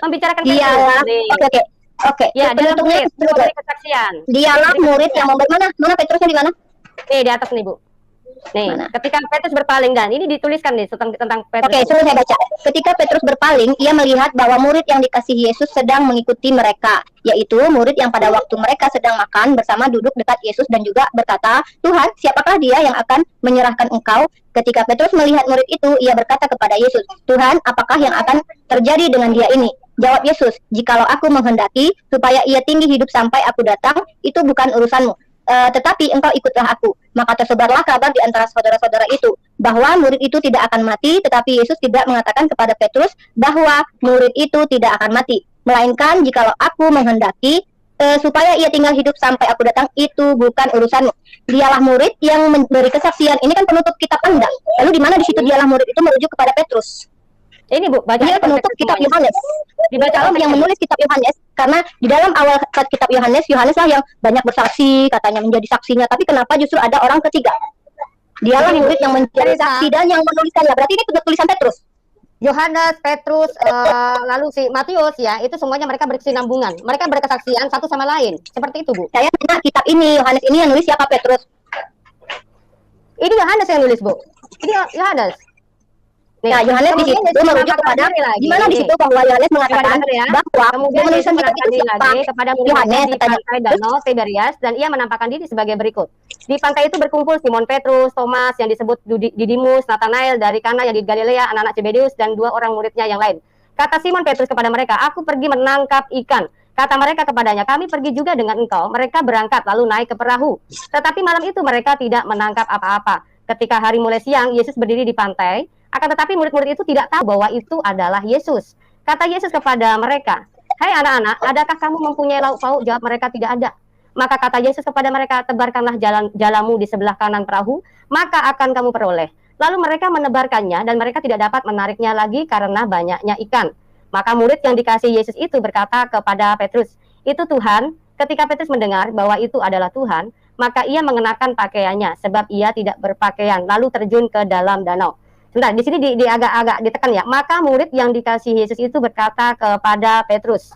Membicarakan Petrus. Dialah. Oke. Oke, Ya, dia penutupnya murid, dia memberi kesaksian. dialah murid yang memberi mana Petrusnya di mana? Nih, di atas nih, Bu. Nih, Mana? ketika Petrus berpaling, dan ini dituliskan nih tentang Petrus. Oke, sudah saya baca. Ketika Petrus berpaling, ia melihat bahwa murid yang dikasihi Yesus sedang mengikuti mereka, yaitu murid yang pada waktu mereka sedang makan bersama duduk dekat Yesus dan juga berkata, "Tuhan, siapakah dia yang akan menyerahkan engkau?" Ketika Petrus melihat murid itu, ia berkata kepada Yesus, "Tuhan, apakah yang akan terjadi dengan dia ini?" Jawab Yesus, "Jikalau aku menghendaki supaya ia tinggi hidup sampai aku datang, itu bukan urusanmu. Tetapi engkau ikutlah aku." Maka tersebarlah kabar di antara saudara-saudara itu bahwa murid itu tidak akan mati, tetapi Yesus tidak mengatakan kepada Petrus bahwa murid itu tidak akan mati, melainkan jikalau aku menghendaki supaya ia tinggal hidup sampai aku datang, itu bukan urusanmu. Dialah murid yang memberi kesaksian. Ini kan penutup kitab Anda. Lalu di mana di situ dialah murid itu merujuk kepada Petrus? Ini, Bu, baca Dia penutup kitab Yohanes. Dibaca Yang menulis kitab Yohanes, karena di dalam awal kitab Yohanes lah yang banyak bersaksi, katanya menjadi saksinya. Tapi kenapa justru ada orang ketiga? Dialah murid yang menjadi saksi dan yang menuliskannya. Berarti ini tulisan Petrus. Yohanes, Petrus, lalu si Matius, ya, itu semuanya mereka berkesinambungan. Mereka berkesaksian satu sama lain. Seperti itu, Bu. Saya tanya kitab ini, Yohanes ini yang nulis siapa? Petrus. Ini Yohanes yang nulis, Bu. Ini Yohanes. Nih, Nah, Yohanes di situ Yesus merujuk menambahkan kepada diri lagi. di mana di situ bahwa Yohanes mengatakan Ya. bahwa Kemudian penulisan Yesus kitab menambahkan itu diri siapa? lagi kepada Yohanes, murid-muridnya di katanya. pantai Danau Tiberias, dan ia menampakkan diri sebagai berikut. Di pantai itu berkumpul Simon Petrus, Thomas yang disebut Didimus, Nathanael dari Kana yang di Galilea, anak-anak Zebedeus, dan 2 orang muridnya yang lain. Kata Simon Petrus kepada mereka, "Aku pergi menangkap ikan." Kata mereka kepadanya, "Kami pergi juga dengan engkau." Mereka berangkat lalu naik ke perahu. Tetapi malam itu mereka tidak menangkap apa-apa. Ketika hari mulai siang, Yesus berdiri di pantai. Akan tetapi murid-murid itu tidak tahu bahwa itu adalah Yesus. Kata Yesus kepada mereka, "Hai anak-anak, adakah kamu mempunyai lauk pauk?" Jawab mereka, "Tidak ada." Maka kata Yesus kepada mereka, "Tebarkanlah jalamu di sebelah kanan perahu, maka akan kamu peroleh." Lalu mereka menebarkannya dan mereka tidak dapat menariknya lagi karena banyaknya ikan. Maka murid yang dikasih Yesus itu berkata kepada Petrus, "Itu Tuhan." Ketika Petrus mendengar bahwa itu adalah Tuhan, maka ia mengenakan pakaiannya sebab ia tidak berpakaian, lalu terjun ke dalam danau. Sebentar, di sini di agak-agak ditekan ya. Maka murid yang dikasih Yesus itu berkata kepada Petrus,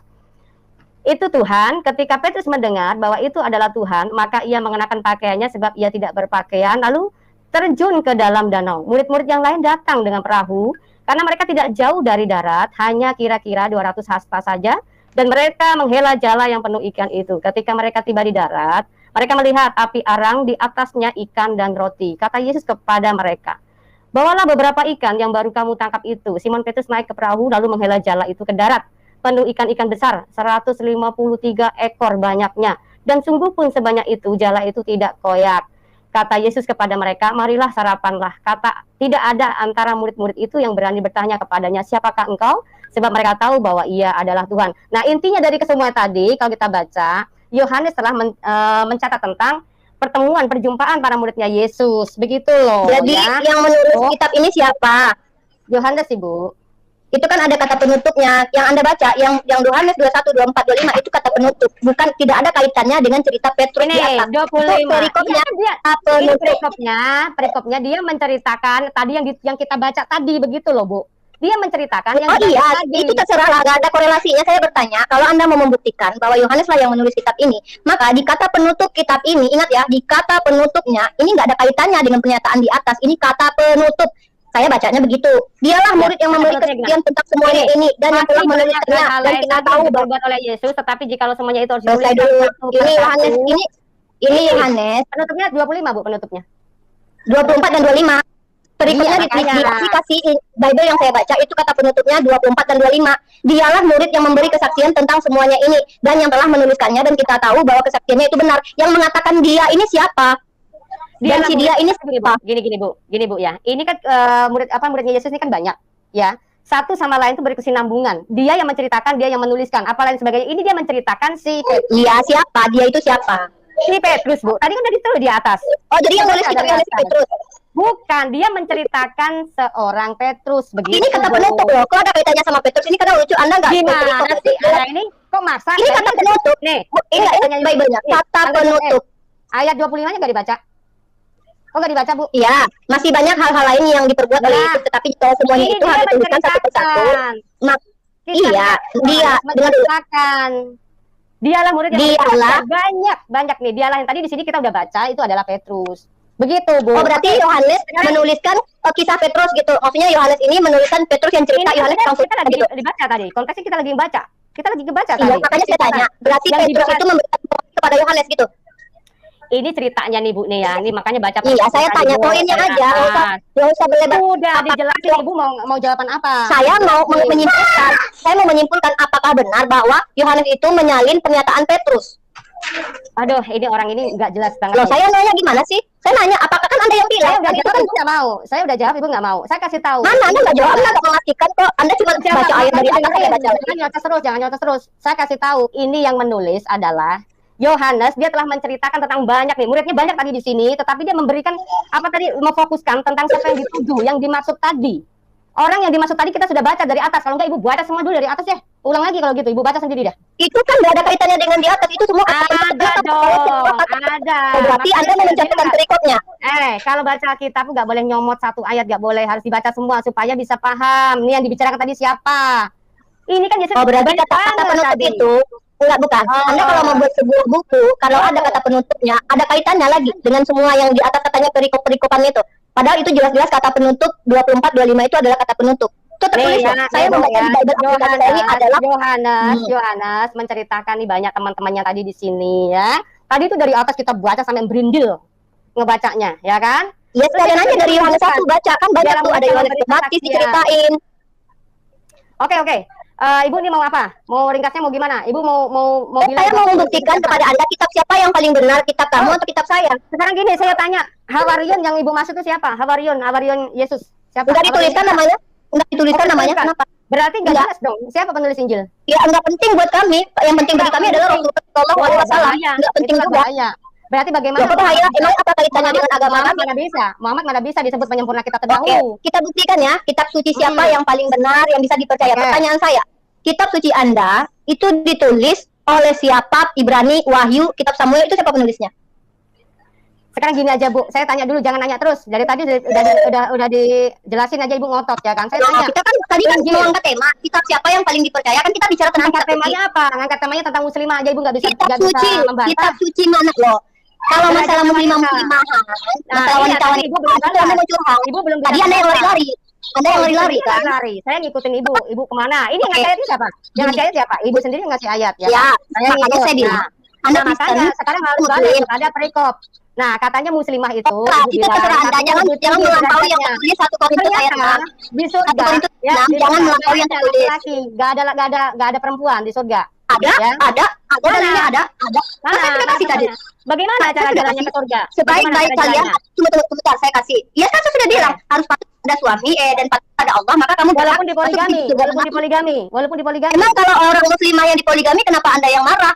"Itu Tuhan." Ketika Petrus mendengar bahwa itu adalah Tuhan, maka ia mengenakan pakaiannya sebab ia tidak berpakaian, lalu terjun ke dalam danau. Murid-murid yang lain datang dengan perahu, karena mereka tidak jauh dari darat, hanya kira-kira 200 hasta saja, dan mereka menghela jala yang penuh ikan itu. Ketika mereka tiba di darat, mereka melihat api arang, di atasnya ikan dan roti. Kata Yesus kepada mereka, "Bawalah beberapa ikan yang baru kamu tangkap itu." Simon Petrus naik ke perahu lalu menghela jala itu ke darat, penuh ikan-ikan besar, 153 ekor banyaknya. Dan sungguh pun sebanyak itu, jala itu tidak koyak. Kata Yesus kepada mereka, "Marilah sarapanlah." Tidak ada antara murid-murid itu yang berani bertanya kepadanya, "Siapakah engkau?" Sebab mereka tahu bahwa ia adalah Tuhan. Nah, intinya dari kesemua tadi, kalau kita baca, Yohanes telah mencatat tentang perjumpaan para muridnya Yesus, begitu loh. Jadi ya. yang menulis kitab ini siapa? Yohanes, Ibu. Itu kan ada kata penutupnya. Yang Anda baca, yang Yohanes 21, 24, 25 itu kata penutup. Bukan, tidak ada kaitannya dengan cerita Petrus di Ini atas. 25. Itu perikopnya. Iya, ini perikopnya dia menceritakan tadi yang kita baca tadi, begitu loh, Bu. Dia menceritakan yang Oh kita iya, baca tadi. itu terserah lah, gak ada korelasinya. Saya bertanya, kalau Anda mau membuktikan bahwa Yohanes lah yang menulis kitab ini, maka di kata penutup kitab ini, ingat ya, di kata penutupnya, ini nggak ada kaitannya dengan pernyataan di atas. Ini kata penutup. Saya bacanya begitu. Dialah murid yang memberi kesaksian tentang semuanya ini, dan yang telah menuliskannya, dan kita tahu bahwa dibuat oleh Yesus, tetapi jikalau semuanya itu harus selesai dulu. Ini Yohanes, ini Yohanes penutupnya 25, Bu, penutupnya. 24 dan 25. Berikutnya Iya, makanya. di aplikasi Bible yang saya baca itu kata penutupnya 24 dan 25. Dialah murid yang memberi kesaksian tentang semuanya ini dan yang telah menuliskannya, dan kita tahu bahwa kesaksiannya itu benar. Yang mengatakan dia ini siapa? Dan si dia ini siapa? Gini Bu ya. Ini kan muridnya Yesus ini kan banyak ya. Satu sama lain itu berkesinambungan. Dia yang menceritakan, dia yang menuliskan, apa lain sebagainya. Ini dia menceritakan si Iya, siapa? Dia itu siapa? si Petrus, Bu. Tadi kan udah ditulis di atas. Oh, jadi yang nulis kitab Yohanes Petrus. Bukan, dia menceritakan seorang Petrus, begitu. Ini kata penutup loh. Kok ada kaitannya sama Petrus? Ini karena lucu. Anda nggak Gimana sih? Ada ini kok maksa? Ini kata penutup. Nih, Ini Bible-nya. Kata penutup. Ayat 25-nya nggak dibaca. Kok nggak dibaca, Bu? Iya, masih banyak hal-hal lain yang diperbuat oleh Yesus, tetapi kalau semuanya itu harus dituliskan satu persatu. Iya, dia dengan menceritakan. Dialah murid yang Dialah. banyak nih. Dialah yang tadi di sini kita udah baca itu adalah Petrus. Begitu, Bu. Oh, berarti Yohanes menuliskan kisah Petrus gitu. Maksudnya Yohanes ini menuliskan Petrus yang cerita Yohanes langsung kita lagi gitu. dibaca tadi. Konteksnya kita lagi baca. Kita lagi baca Iya, tadi. makanya saya tanya. Berarti Yang Petrus dibahas. itu memberikan kepada Yohanes gitu. Ini ceritanya nih, Bu nih ya. Ini makanya baca. Iya, saya tadi, tanya Bu. poinnya Saya aja. atas. Nggak usah berlebar. Udah dijelasin, Ibu mau jawaban apa? Saya mau menyimpulkan. Saya mau menyimpulkan apakah benar bahwa Yohanes itu menyalin pernyataan Petrus. Aduh, ini orang ini nggak jelas banget. Loh, saya nanya gimana sih? Saya nanya, apakah kan Anda yang Saya bilang? udah Kan itu jawab, kan Ibu nggak mau. Saya udah jawab, Ibu nggak mau. Saya kasih tahu. mana Anda nggak jawab, Anda nggak memastikan kok. Anda cuma baca ayat dari atas, saya baca lagi. Jangan nyocok terus, jangan nyocok terus. Saya kasih tahu, ini yang menulis adalah Yohanes. Dia telah menceritakan tentang banyak nih, muridnya banyak tadi di sini, tetapi dia memberikan apa tadi, memfokuskan tentang siapa yang dituju, yang dimaksud tadi. Orang yang dimaksud tadi kita sudah baca dari atas. Kalau enggak Ibu baca semua dulu dari atas ya. Ulang lagi kalau gitu, Ibu baca sendiri dah. Itu kan nggak ada kaitannya dengan di atas, itu semua Ada dong, ada. Oh, berarti Anda mau mencantumkan perikopnya. Kalau baca kitab nggak boleh nyomot satu ayat, nggak boleh, harus dibaca semua supaya bisa paham. Nih yang dibicarakan tadi siapa? Ini kan Yesus. Oh, berarti kata-kata penutup tadi. itu enggak, bukan. Anda kalau membuat sebuah buku, kalau ada kata penutupnya, ada kaitannya lagi dengan semua yang di atas katanya perikop-perikopan itu. Padahal itu jelas-jelas kata penutup 24 25 itu adalah kata penutup. Itu tertulis. Saya membaca di Bible aplikasi saya ini adalah Yohanes menceritakan nih banyak teman-temannya tadi di sini ya. Tadi itu dari atas kita baca sampai berindil ngebacanya, ya kan? ya sekalian aja dari Yohanes 1 baca kan banyak tuh, ada Yohanes Pembaptis diceritain. Oke. Ibu ini mau apa? Mau ringkasnya mau gimana? Ibu mau Saya mau membuktikan kepada Anda kitab siapa yang paling benar, kitab kamu atau kitab saya. Sekarang gini, saya tanya, Hawarion yang Ibu maksud itu siapa? Hawarion Yesus. Siapa? Enggak dituliskan namanya? Enggak dituliskan namanya. Kenapa? Berarti enggak jelas dong. Siapa penulis Injil? Ya enggak penting buat kami. Yang penting bagi kami adalah Rasulullah Shallallahu Alaihi Wasallam. Enggak penting juga. Berarti bagaimana? Loh, bahaya. Emang apa kaitannya dengan agama kami? Muhammad mana bisa disebut penyempurna kita Oke, terdahulu. kita buktikan ya, kitab suci siapa yang paling benar, yang bisa dipercaya. Pertanyaan saya, kitab suci Anda itu ditulis oleh siapa? Ibrani, Wahyu, kitab Samuel itu siapa penulisnya? Sekarang gini aja Bu, saya tanya dulu, jangan nanya terus. Dari tadi udah dijelasin aja Ibu ngotot ya kan. Saya tanya. Kita kan tadi kan mengangkat tema, kitab siapa yang paling dipercaya, kan kita bicara tentang Ngangkat kitab suci. temanya apa? Ngangkat temanya tentang muslimah aja Ibu nggak bisa Kitab suci, membantah. kitab suci mana loh? Kalau masalah muslimahan, masalah wanita-wanita, Ibu belum itu Anda mau curhat. Ibu belum Tadi Anda yang lari-lari. Anda yang lari-lari kan? Lari. Saya ngikutin Ibu. Ibu kemana? Ini yang ngasih ayat siapa? Yang ngasih ayat siapa? Ibu sendiri ngasih ayat ya. Ya, Saya makanya ngikut. saya bilang. Anda Nah, Kristen, makanya sekarang harus balik ada perikop. Nah, katanya muslimah itu itu terserah Anda, jangan melampaui yang tertulis 1 Korintus ayat 6. Di surga 1 Korintus ya, 6, jangan melampaui yang tertulis. laki-laki, enggak ada perempuan di surga. Ada, Ya. ada dalilnya ada. Mana? Saya sudah kasih tadi. Bagaimana cara jalannya ke surga? Sebaik-baik Bagaimana cara kalian, jalannya? sebentar saya kasih. Ya kan saya sudah bilang, harus patuh pada suami dan patuh pada Allah, maka kamu berhak Walaupun masuk dipoligami, di surga. walaupun dipoligami. Emang kalau orang muslimah yang dipoligami, kenapa Anda yang marah?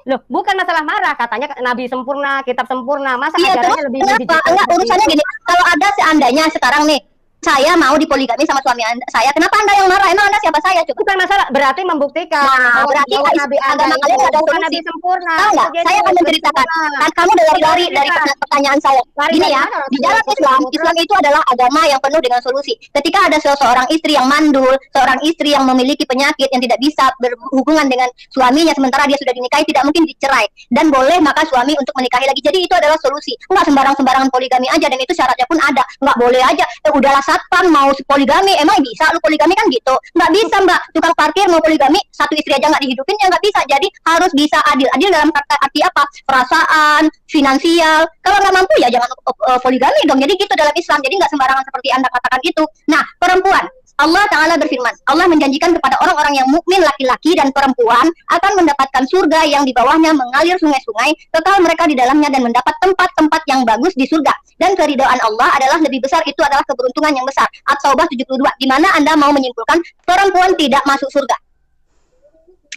Loh, bukan masalah marah, katanya Nabi sempurna, kitab sempurna. Masa Iya, terus ajarannya lebih kenapa? Enggak, urusannya gini, kalau ada seandainya sekarang nih, saya mau dipoligami sama suami saya, kenapa Anda yang marah? Emang Anda siapa saya? Cukup. Bukan masalah, berarti membuktikan Nah, berarti bahwa Nabi Anda agama itu kalian nggak ada bukan solusi. Nabi sempurna. Tahu nggak? Jadi Saya akan menceritakan. Kan kamu udah lari-lari dari pertanyaan saya. Lari Gini dari ya, mana? di dalam Islam itu adalah agama yang penuh dengan solusi. Ketika ada seorang istri yang mandul, seorang istri yang memiliki penyakit yang tidak bisa berhubungan dengan suaminya sementara dia sudah dinikahi, tidak mungkin dicerai dan boleh maka suami untuk menikahi lagi. Jadi itu adalah solusi. Enggak sembarang-sembarangan poligami aja, dan itu syaratnya pun ada. Enggak boleh aja. Udahlah satpam mau poligami, emang bisa lu poligami kan gitu? Nggak bisa Mbak, tukang parkir mau poligami satu istri aja nggak dihidupin ya nggak bisa. Jadi harus bisa adil. Adil dalam kata arti apa? Perasaan, finansial. Kalau nggak mampu ya jangan poligami dong. Jadi gitu dalam Islam. Jadi nggak sembarangan seperti Anda katakan itu. Nah, perempuan, Allah Ta'ala berfirman, Allah menjanjikan kepada orang-orang yang mukmin laki-laki dan perempuan akan mendapatkan surga yang di bawahnya mengalir sungai-sungai, kekal mereka di dalamnya dan mendapat tempat-tempat yang bagus di surga. Dan keridhaan Allah adalah lebih besar, itu adalah keberuntungan yang besar. At-Taubah 72, di mana Anda mau menyimpulkan perempuan tidak masuk surga.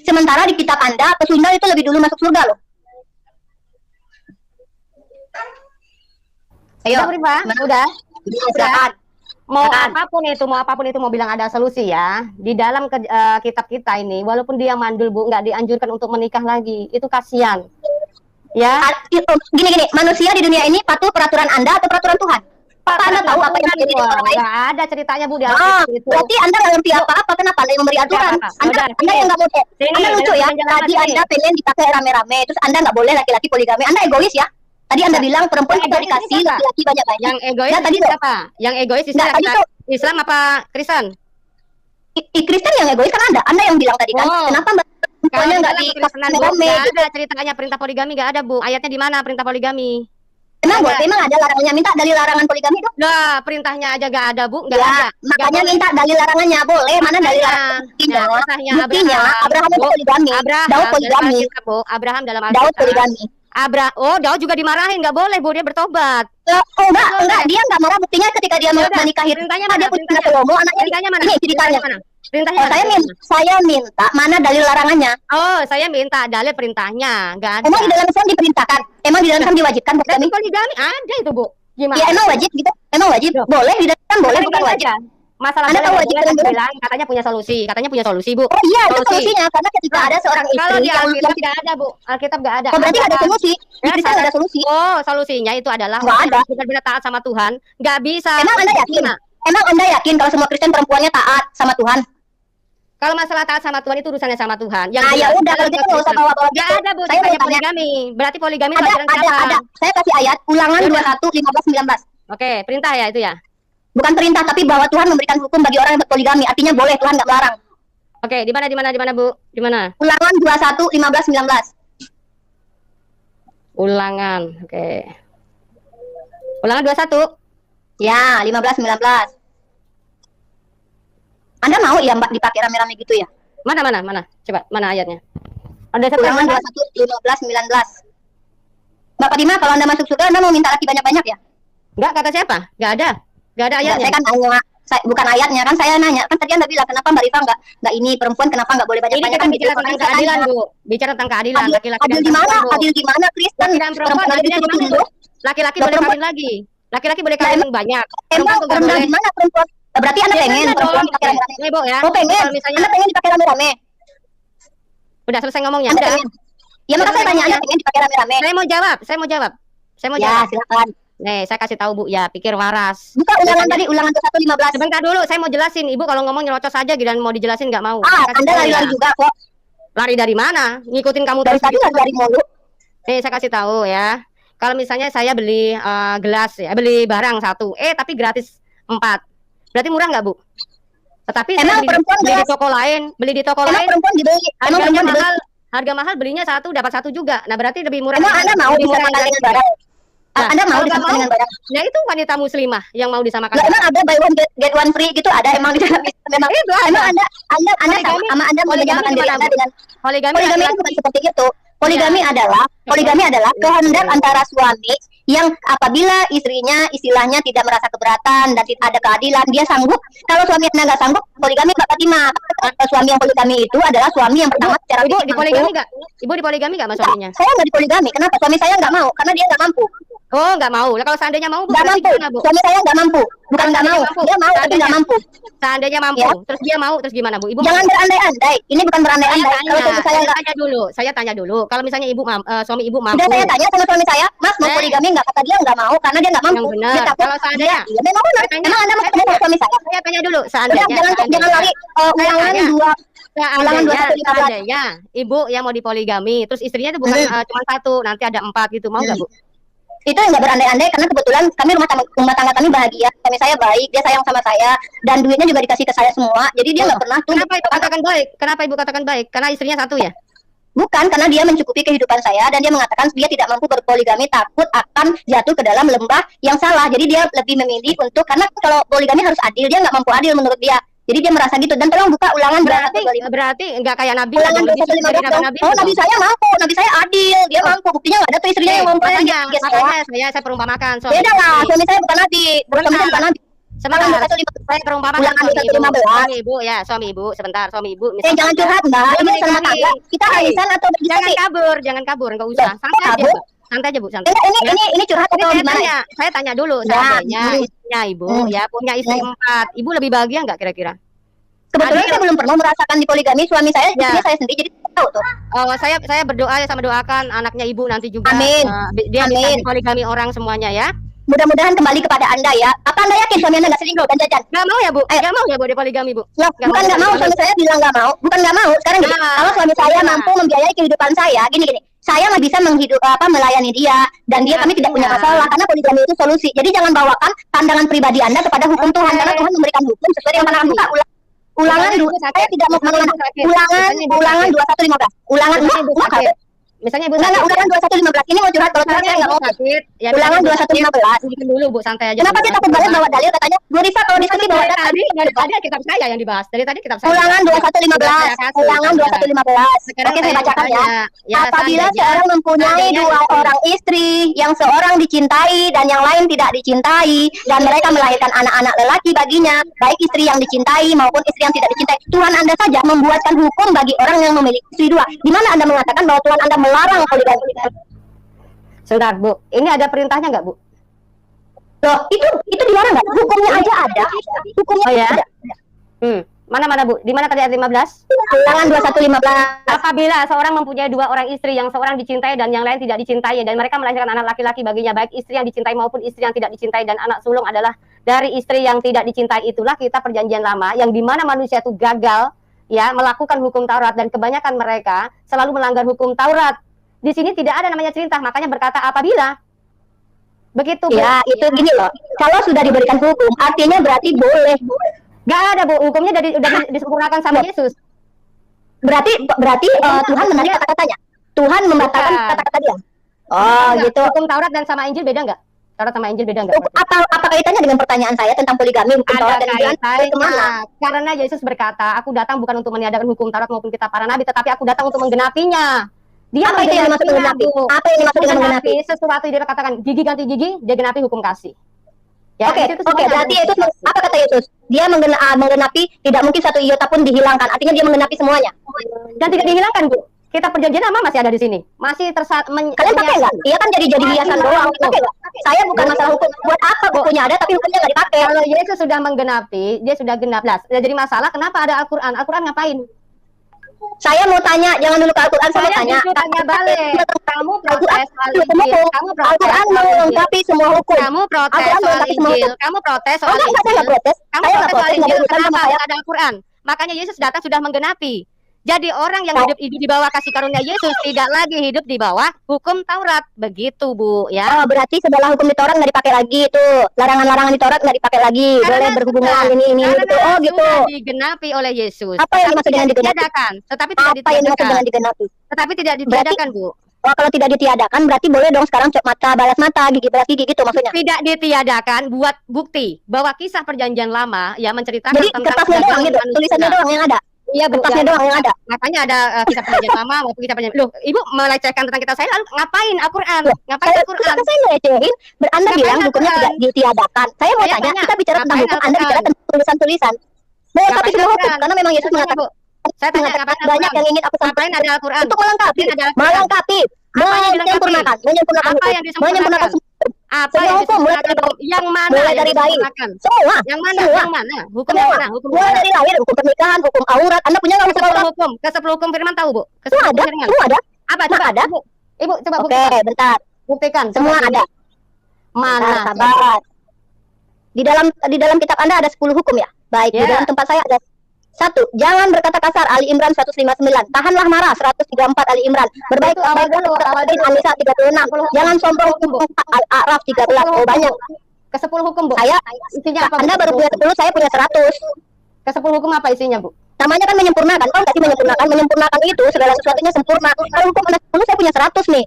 Sementara di kitab Anda, pesundal itu lebih dulu masuk surga loh. Ayo, udah. Silakan. Mau apapun itu mau bilang ada solusi ya. Di dalam kitab kita ini, walaupun dia mandul Bu, nggak dianjurkan untuk menikah lagi. Itu kasihan. Ya. Gini, manusia di dunia ini patuh peraturan Anda atau peraturan Tuhan? Apa Anda tahu apa yang terjadi di orang lain? Nggak ada ceritanya Bu di Ah, Alkitab itu. berarti Anda nggak ngerti apa-apa. Kenapa Anda yang memberi aturan? Apa? Anda Udah, Anda yang nggak mau. Sini, Anda lucu ya. penjelasan Tadi sini. Anda pengen dipakai rame-rame, terus Anda nggak boleh laki-laki poligami. Anda egois ya. Tadi Anda bilang perempuan Yang kita egois dikasih, siapa? laki-laki banyak-banyak. Yang egois Nah, tadi tuh. siapa? Yang egois Nggak, tadi Islam, tuh. Islam apa Kristen? Kristen yang egois kan Anda yang bilang tadi kan. Oh. Kenapa Kalau perempuannya nggak dalam dikasih kekristenan Bu, rame? nggak ada ceritanya perintah poligami, nggak ada Bu. Ayatnya di mana perintah poligami? Emang ada larangannya. Minta dalil larangan poligami dong. Nah, perintahnya aja nggak ada Bu, nggak Ya, ada. makanya minta dalil larangannya. Boleh, mana dalil larangan? Buktinya, Nah, kisahnya buktinya Abraham itu Bu. poligami. Abraham Daud dalam poligami. Alkitab, Bu. Abraham dalam Daud Alkitab. poligami. Daud juga dimarahin, nggak boleh Bu, dia bertobat. Oh enggak, dia enggak marah. Buktinya ketika dia Ya udah, menikahi perintahnya dia mana? punya Perintahnya. Salomo, anaknya Perintahnya mana? ini ceritanya. Perintahnya mana? Perintahnya Oh, mana? saya minta mana dalil larangannya? Oh, saya minta dalil perintahnya, nggak ada. Emang di dalam Islam diperintahkan? Emang di dalam Islam diwajibkan Tapi poligami? poligami ada itu Bu. Gimana? Ya emang wajib gitu? Emang wajib? Loh. Boleh di dalam Islam boleh, Kan bukan gitu wajib. aja. Masalah Anda boleh tahu nggak wajib boleh, dan saya belum? bilang katanya punya solusi Bu. Oh iya, itu Solusi. solusinya karena ketika Nah, ada seorang Kalau istri di yang Alkitab nggak ada Bu, Alkitab nggak ada. Oh, berarti nggak ada solusi. Di Ya, Kristen nggak ada solusi. Oh, solusinya itu adalah Nggak orang ada. yang benar-benar taat sama Tuhan, nggak bisa. Emang Anda yakin? Gimana? Emang Anda yakin kalau semua Kristen perempuannya taat sama Tuhan? Kalau masalah taat sama Tuhan itu urusannya sama Tuhan. Yang Nah, ya jelas, udah, dalam kalau gitu nggak usah Kristen. bawa-bawa Nggak gitu. ada Bu, Saya mau ceritanya tanya. poligami. Berarti poligami itu Ada, ajaran siapa? ada. Saya kasih ayat Ulangan Ya udah. 21, 15, 19. Oke, perintah ya itu ya. Bukan perintah, tapi bahwa Tuhan memberikan hukum bagi orang yang berpoligami. Artinya boleh, Tuhan nggak melarang. Oke, di mana Bu? Di mana? Ulangan 21, 15, 19. Ulangan. Oke. Ulangan 21. Ya, 15, 19. Anda mau ya Mbak dipakai rame-rame gitu ya? Mana? Coba, mana ayatnya? Ada satu Ulangan mana? 21, 15, 19. Mbak Fatimah, kalau Anda masuk surga, Anda mau minta laki banyak-banyak ya? Enggak, kata siapa? Enggak ada. Enggak ada Enggak, ayatnya. saya kan nanya, bukan ayatnya kan saya nanya. Kan tadi Anda bilang, kenapa Mbak Rifa nggak ini perempuan, kenapa nggak boleh Ini banyak-banyak? kita Kan bicara gitu. tentang Makanya saya keadilan, tanya. Bu. Bicara tentang keadilan Adil, laki-laki adil dan di mana? perempuan, Bu. Adil di mana Kristen? Laki dan perempuan Perempuan adilnya di disuruh mana, Bu? tunduk. Laki-laki Loh, boleh perempuan- kawin lagi. Laki-laki boleh Nah, kawin banyak. Perempuan Emang tuh nggak rendah boleh. di mana perempuan? Berarti Anda Ya, pengen rendah perempuan dong. dipakai rame-rame? Nih, Bu ya. Oh pengen? Kalau misalnya Anda pengen dipakai rame-rame? udah selesai ngomongnya, Anda udah. pengen? Ya maka saya tanya, Anda pengen dipakai rame-rame? Saya mau jawab. Saya mau Ya, jawab. silakan. Nih, saya kasih tahu Bu ya, pikir waras. Buka ulangan Biasanya- tadi, ulangan 21, 15. Sebentar dulu, saya mau jelasin. Ibu kalau ngomong nyerocos aja dan mau dijelasin nggak mau. Ah, Saya kasih Anda tahu lari-lari ya. juga kok. Lari dari mana? Ngikutin kamu Dari terus. tadi lari mulu. Nih, saya kasih tahu ya. Kalau misalnya saya beli gelas ya, beli barang satu, tapi gratis 4. Berarti murah nggak, Bu? Tetapi saya Emang beli, perempuan beli di gelas- toko lain, Emang perempuan dibeli? Emang harganya perempuan dibeli? mahal. Harga mahal belinya satu dapat satu juga. Nah, berarti lebih murah. Emang Anda mau lebih murah disamakan yang dengan gratis. barang? Nah, Anda mau kalau nggak disamakan mau, dengan barang? Ya itu wanita muslimah yang mau disamakan. Lah emang ada buy one get one free gitu ada emang di dalam Islam memang. Itu ada. Emang Anda Poligami- sama Anda mau poligami menyamakan diri gimana, Anda Bu? dengan Poligami poligami itu laki-laki- bukan seperti itu. Poligami adalah kehendak antara suami yang apabila istrinya istilahnya tidak merasa keberatan dan tidak ada keadilan, dia sanggup. Kalau suami Anda nggak sanggup, poligami Mbak Fatimah. Suami yang poligami itu adalah suami yang pertama secara Ibu fisik di mampu. poligami nggak? Ibu di poligami nggak mas suaminya? Saya nggak di poligami. Kenapa? Suami saya nggak mau karena dia nggak mampu. Oh, nggak mau. Lah kalau seandainya mau, Bu, Nggak berarti mampu. gimana, Bu? Suami saya nggak mampu. Bukan nggak mau. Seandainya mampu. Dia mau tapi Seandainya- nggak mampu. Seandainya mampu, Ya. terus dia mau, terus gimana, Bu? Ibu Jangan berandai-andai. Ini bukan saya berandai-andai. tanya, Kalau suami saya nggak, saya tanya dulu. Kalau misalnya suami ibu mampu, udah saya tanya sama suami saya, Mas mau Eh. poligami nggak? Kata dia nggak mau karena dia nggak mampu. Yang benar. Dia takut. Kalau seandainya, Iya, memang benar. saya tanya, Emang Anda mau saya ketemu sama tanya. suami saya? saya tanya dulu. Udah Seandainya, jangan lari. Ulangan tanya. 2. Ulangan seandainya, 21, 15. seandainya ibu yang mau dipoligami, terus istrinya itu bukan cuma satu, nanti ada 4 gitu, mau nggak, Bu? Itu yang nggak berandai-andai karena kebetulan kami rumah tangga kami bahagia. Suami saya baik, dia sayang sama saya dan duitnya juga dikasih ke saya semua. Jadi dia nggak pernah tuh. Kenapa ibu katakan baik? Kenapa ibu katakan baik? Karena istrinya satu ya? Bukan, karena dia mencukupi kehidupan saya dan dia mengatakan dia tidak mampu berpoligami, takut akan jatuh ke dalam lembah yang salah. Jadi dia lebih memilih untuk, karena kalau poligami harus adil, dia nggak mampu adil menurut dia. Jadi dia merasa gitu. Dan tolong buka ulangan Berarti nggak kayak Nabi. ulangan dong, lebih 215 dari dong. Nabi Oh, dong. Nabi saya mampu, Nabi saya adil, dia mampu. Buktinya nggak ada tuh istrinya yang mampu. makanya saya perumpamakan suami Beda lah, istri. suami saya bukan Nabi. Suami saya bukan Nabi. Sebentar, Ulangan 215. saya perumpamakan Ulangan suami ibu. 215. Suami ibu ya, suami ibu. Sebentar, suami ibu. Jangan curhat mbak, Dia ini sama menikahi. tangga. Kita arisan atau Jangan berdiskusi? jangan kabur, nggak usah. Loh, Santai aja, kabur? Bu. Santai aja, Bu, santai. Ini curhat Ini atau saya gimana? tanya, saya tanya dulu, Ya, seandainya hmm. istrinya ibu Hmm. ya punya istri 4, ibu lebih bahagia nggak kira-kira? Kebetulan Adil. saya belum pernah merasakan di poligami, suami saya, Ya. istrinya saya sendiri, jadi saya tahu tuh. Saya berdoa ya sama doakan anaknya ibu nanti juga Amin. dia bisa Amin. dipoligami orang semuanya ya. mudah-mudahan kembali kepada Anda ya. Apa Anda yakin suami Anda nggak selingkuh dan jajan? Nggak mau ya Bu? Nggak mau ya Bu, dia poligami Bu? Loh, bukan nggak mau, suami saya bilang nggak mau. Bukan nggak mau. Sekarang gini, Nah, kalau suami saya mampu membiayai kehidupan saya, gini, saya nggak bisa melayani dia dan dia kami tidak punya masalah karena poligami itu solusi. Jadi jangan bawakan pandangan pribadi Anda kepada hukum Tuhan karena Tuhan memberikan hukum sesuai dengan pandangan buka. Ulangan saya tidak mau ulangan 2115. Ulangan enggak. Misalnya Ibu Enggak, ulangan 2115 ini mau curhat kalau curhat saya nggak mau. Ya, Ulangan 2115. Bikin dulu Bu, santai aja. Kenapa sih takut banget bawa dalil katanya? Bu Risa kalau diskusi bawa dalil. Tadi kitab saya yang dibahas. Dari tadi kitab saya. Ulangan 2115. Ulangan 2115. Sekarang Oke, saya bacakan ya. Ya, Apabila seandainya- seorang mempunyai dua orang istri, yang seorang dicintai dan yang lain tidak dicintai, dan mereka melahirkan anak-anak lelaki baginya, baik istri yang dicintai maupun istri yang tidak dicintai, Tuhan Anda saja membuatkan hukum bagi orang yang memiliki istri dua. Di mana Anda mengatakan bahwa Tuhan Anda melarang poligami? Sebentar Bu, ini ada perintahnya nggak Bu? Loh, itu dilarang nggak? Hukumnya aja ada. Hukumnya Oh ya? ada. Mana Bu? Di mana tadi ayat 15? Ulangan 2115. Apabila seorang mempunyai dua orang istri, yang seorang dicintai dan yang lain tidak dicintai, dan mereka melahirkan anak laki-laki baginya, baik istri yang dicintai maupun istri yang tidak dicintai, dan anak sulung adalah dari istri yang tidak dicintai, itulah kita perjanjian lama, yang dimana manusia itu gagal ya melakukan hukum Taurat, dan kebanyakan mereka selalu melanggar hukum Taurat. Di sini tidak ada namanya cerita, makanya berkata apabila. Begitu Bu. Ya, itu gini loh. Kalau sudah diberikan hukum, artinya berarti boleh. Gak ada Bu, hukumnya udah disempurnakan sama Yesus. Berarti Tuhan menarik kata-katanya. Tuhan membatalkan Bukan. kata-kata dia. Oh, Enggak. gitu. Hukum Taurat dan sama Injil beda nggak? Taurat sama Injil beda nggak? Apa kaitannya dengan pertanyaan saya tentang poligami, hukum Taurat Ada dan Injil? Kemana? kaitannya. Karena Yesus berkata, aku datang bukan untuk meniadakan hukum Taurat maupun kitab para nabi, tetapi aku datang untuk menggenapinya. Dia Apa itu yang dimaksud menggenapi? Bu. Apa yang dimaksud dengan menggenapi? Sesuatu yang dia katakan gigi ganti gigi, dia genapi hukum kasih. Ya, Oke, di situ semuanya berarti ada Yesus hukum kasih. apa kata Yesus? Dia menggenapi tidak mungkin satu iota pun dihilangkan. Artinya dia menggenapi semuanya. Dan tidak dihilangkan Bu. Kita perjanjian lama masih ada di sini. Masih Kalian pakai nggak? Iya kan jadi hiasan doang. Pakai nggak? Saya bukan masalah hukum. Buat apa bukunya ada tapi hukumnya nggak dipakai? Kalau Yesus sudah menggenapi, dia sudah genap. Lah, jadi masalah kenapa ada Al-Qur'an? Al-Qur'an ngapain? Saya mau tanya, jangan dulu ke Al-Quran, saya mau tanya. Justru tanya balik. Kamu protes soal Hukum. Injil. Kamu protes Al-Quran soal Injil. melengkapi semua hukum. Kamu protes Al-Quran soal melengkapi semua Injil. hukum. Kamu protes soal Enggak, saya nggak Injil. protes. Kamu Saya nggak protes soal protes, nggak Injil. ada urusan Kenapa? sama saya. Ada Al-Quran. Makanya Yesus datang sudah menggenapi. Jadi orang yang hidup di bawah kasih karunia Yesus tidak lagi hidup di bawah hukum Taurat. Begitu Bu ya. Oh, berarti segala hukum di Taurat nggak dipakai lagi itu. Larangan-larangan di Taurat nggak dipakai lagi. Boleh berhubungan ini gitu. Oh, gitu. Sudah digenapi oleh Yesus. Apa yang dimaksud dengan digenapi? Ditiadakan. Tetapi tidak Apa yang dimaksud dengan ditiadakan. digenapi? Tetapi tidak ditiadakan Bu. Oh, kalau tidak ditiadakan berarti boleh dong sekarang cok mata balas mata, gigi balas gigi gitu maksudnya. Tidak ditiadakan buat bukti bahwa kisah perjanjian lama ya menceritakan Jadi tentang kertasnya doang gitu, manusia. tulisannya doang yang ada. Iya Bu, Kertasnya ya. doang yang ada. Makanya ada kisah perjanjian lama maupun kisah perjanjian. Loh, Ibu melecehkan tentang kitab saya lalu ngapain Al-Qur'an? Loh, Ngapain Al-Qur'an? Kenapa saya ngelecehin? Anda Ngapain bilang hukumnya Al-Quran? tidak ditiadakan. Saya mau Saya tanya, tanya, kita bicara tentang ngapain hukum, Anda bicara Al-Quran? tentang tulisan-tulisan. Melengkapi Ngapain semua hukum, Al-Quran? karena memang Yesus Saya tanya, mengatakan Bu. Saya tanya ngapain banyak Al-Quran? yang ingin aku Ngapain sampaikan. ada Al-Quran? Untuk melengkapi, Ngapain ada Al-Quran? melengkapi, Apa yang menyempurnakan Apa hukum, yang disempurnakan? menyempurnakan semua. Apa Semua yang hukum, mulai disempurnakan? dari- Yang mana mulai yang dari bayi. disempurnakan? Semua, Yang mana? semua. Yang mana? Hukum Semua. yang mana? Hukum Mulai yang mana? dari lahir, hukum pernikahan, hukum aurat. Anda punya nggak hukum Ke-10 aurat? hukum, ke-10 hukum firman tahu, Bu? Semua Ke-10 ada, firman. semua ada. Apa Semua coba? ada. Ibu coba Oke, buktikan. bentar. Buktikan. Semua Coba ada. sini. Mana? Bentar, sabar. Di dalam kitab Anda ada 10 hukum ya? Baik, di Ya. dalam tempat saya ada 1. Jangan berkata kasar, Ali Imran 159. Tahanlah marah, 134 Ali Imran. Berbaik Itu awal dulu, awal dulu. An-Nisa 36. Jangan sombong, Al-A'raf 13. Oh, banyak. Ke-10 hukum, Bu. Saya Isinya apa? Bu? Anda baru punya 10, saya punya 100. Ke-10 hukum apa isinya, Bu? Namanya kan menyempurnakan. Tahu nggak sih menyempurnakan? Menyempurnakan itu segala sesuatunya sempurna. Kalau hukum Anda 10, saya punya 100 nih.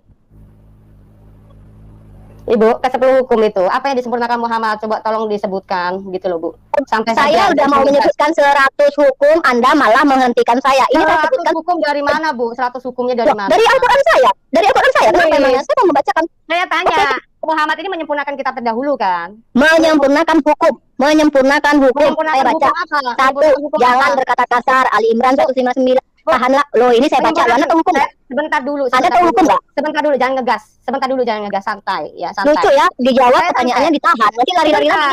Ibu, ke-10 hukum itu apa yang disempurnakan Muhammad? Coba tolong disebutkan gitu loh, Bu. Sampai Saya udah mau menyebutkan 100 hukum, Anda malah menghentikan saya. Ini saya 100 sebutkan hukum dari mana, Bu? 100 hukumnya dari mana? dari Al-Quran saya. Dari Al-Quran saya. Kenapa Wih. emangnya? Saya mau membacakan. Saya tanya, Muhammad ini menyempurnakan kitab terdahulu kan? Menyempurnakan hukum. Menyempurnakan hukum. Saya baca. hukum apa? 1. Menyempurnakan hukum Jangan apa? berkata kasar. Ali Imran 159. Tahanlah. Loh, ini saya baca. Loh, Anda tahu hukum nggak? Sebentar dulu. Anda tahu hukum nggak? Sebentar dulu, jangan ngegas. Sebentar dulu, jangan ngegas. Santai, ya santai. Lucu ya. Dijawab Saya pertanyaannya ditahan. Nanti lari-lari lagi.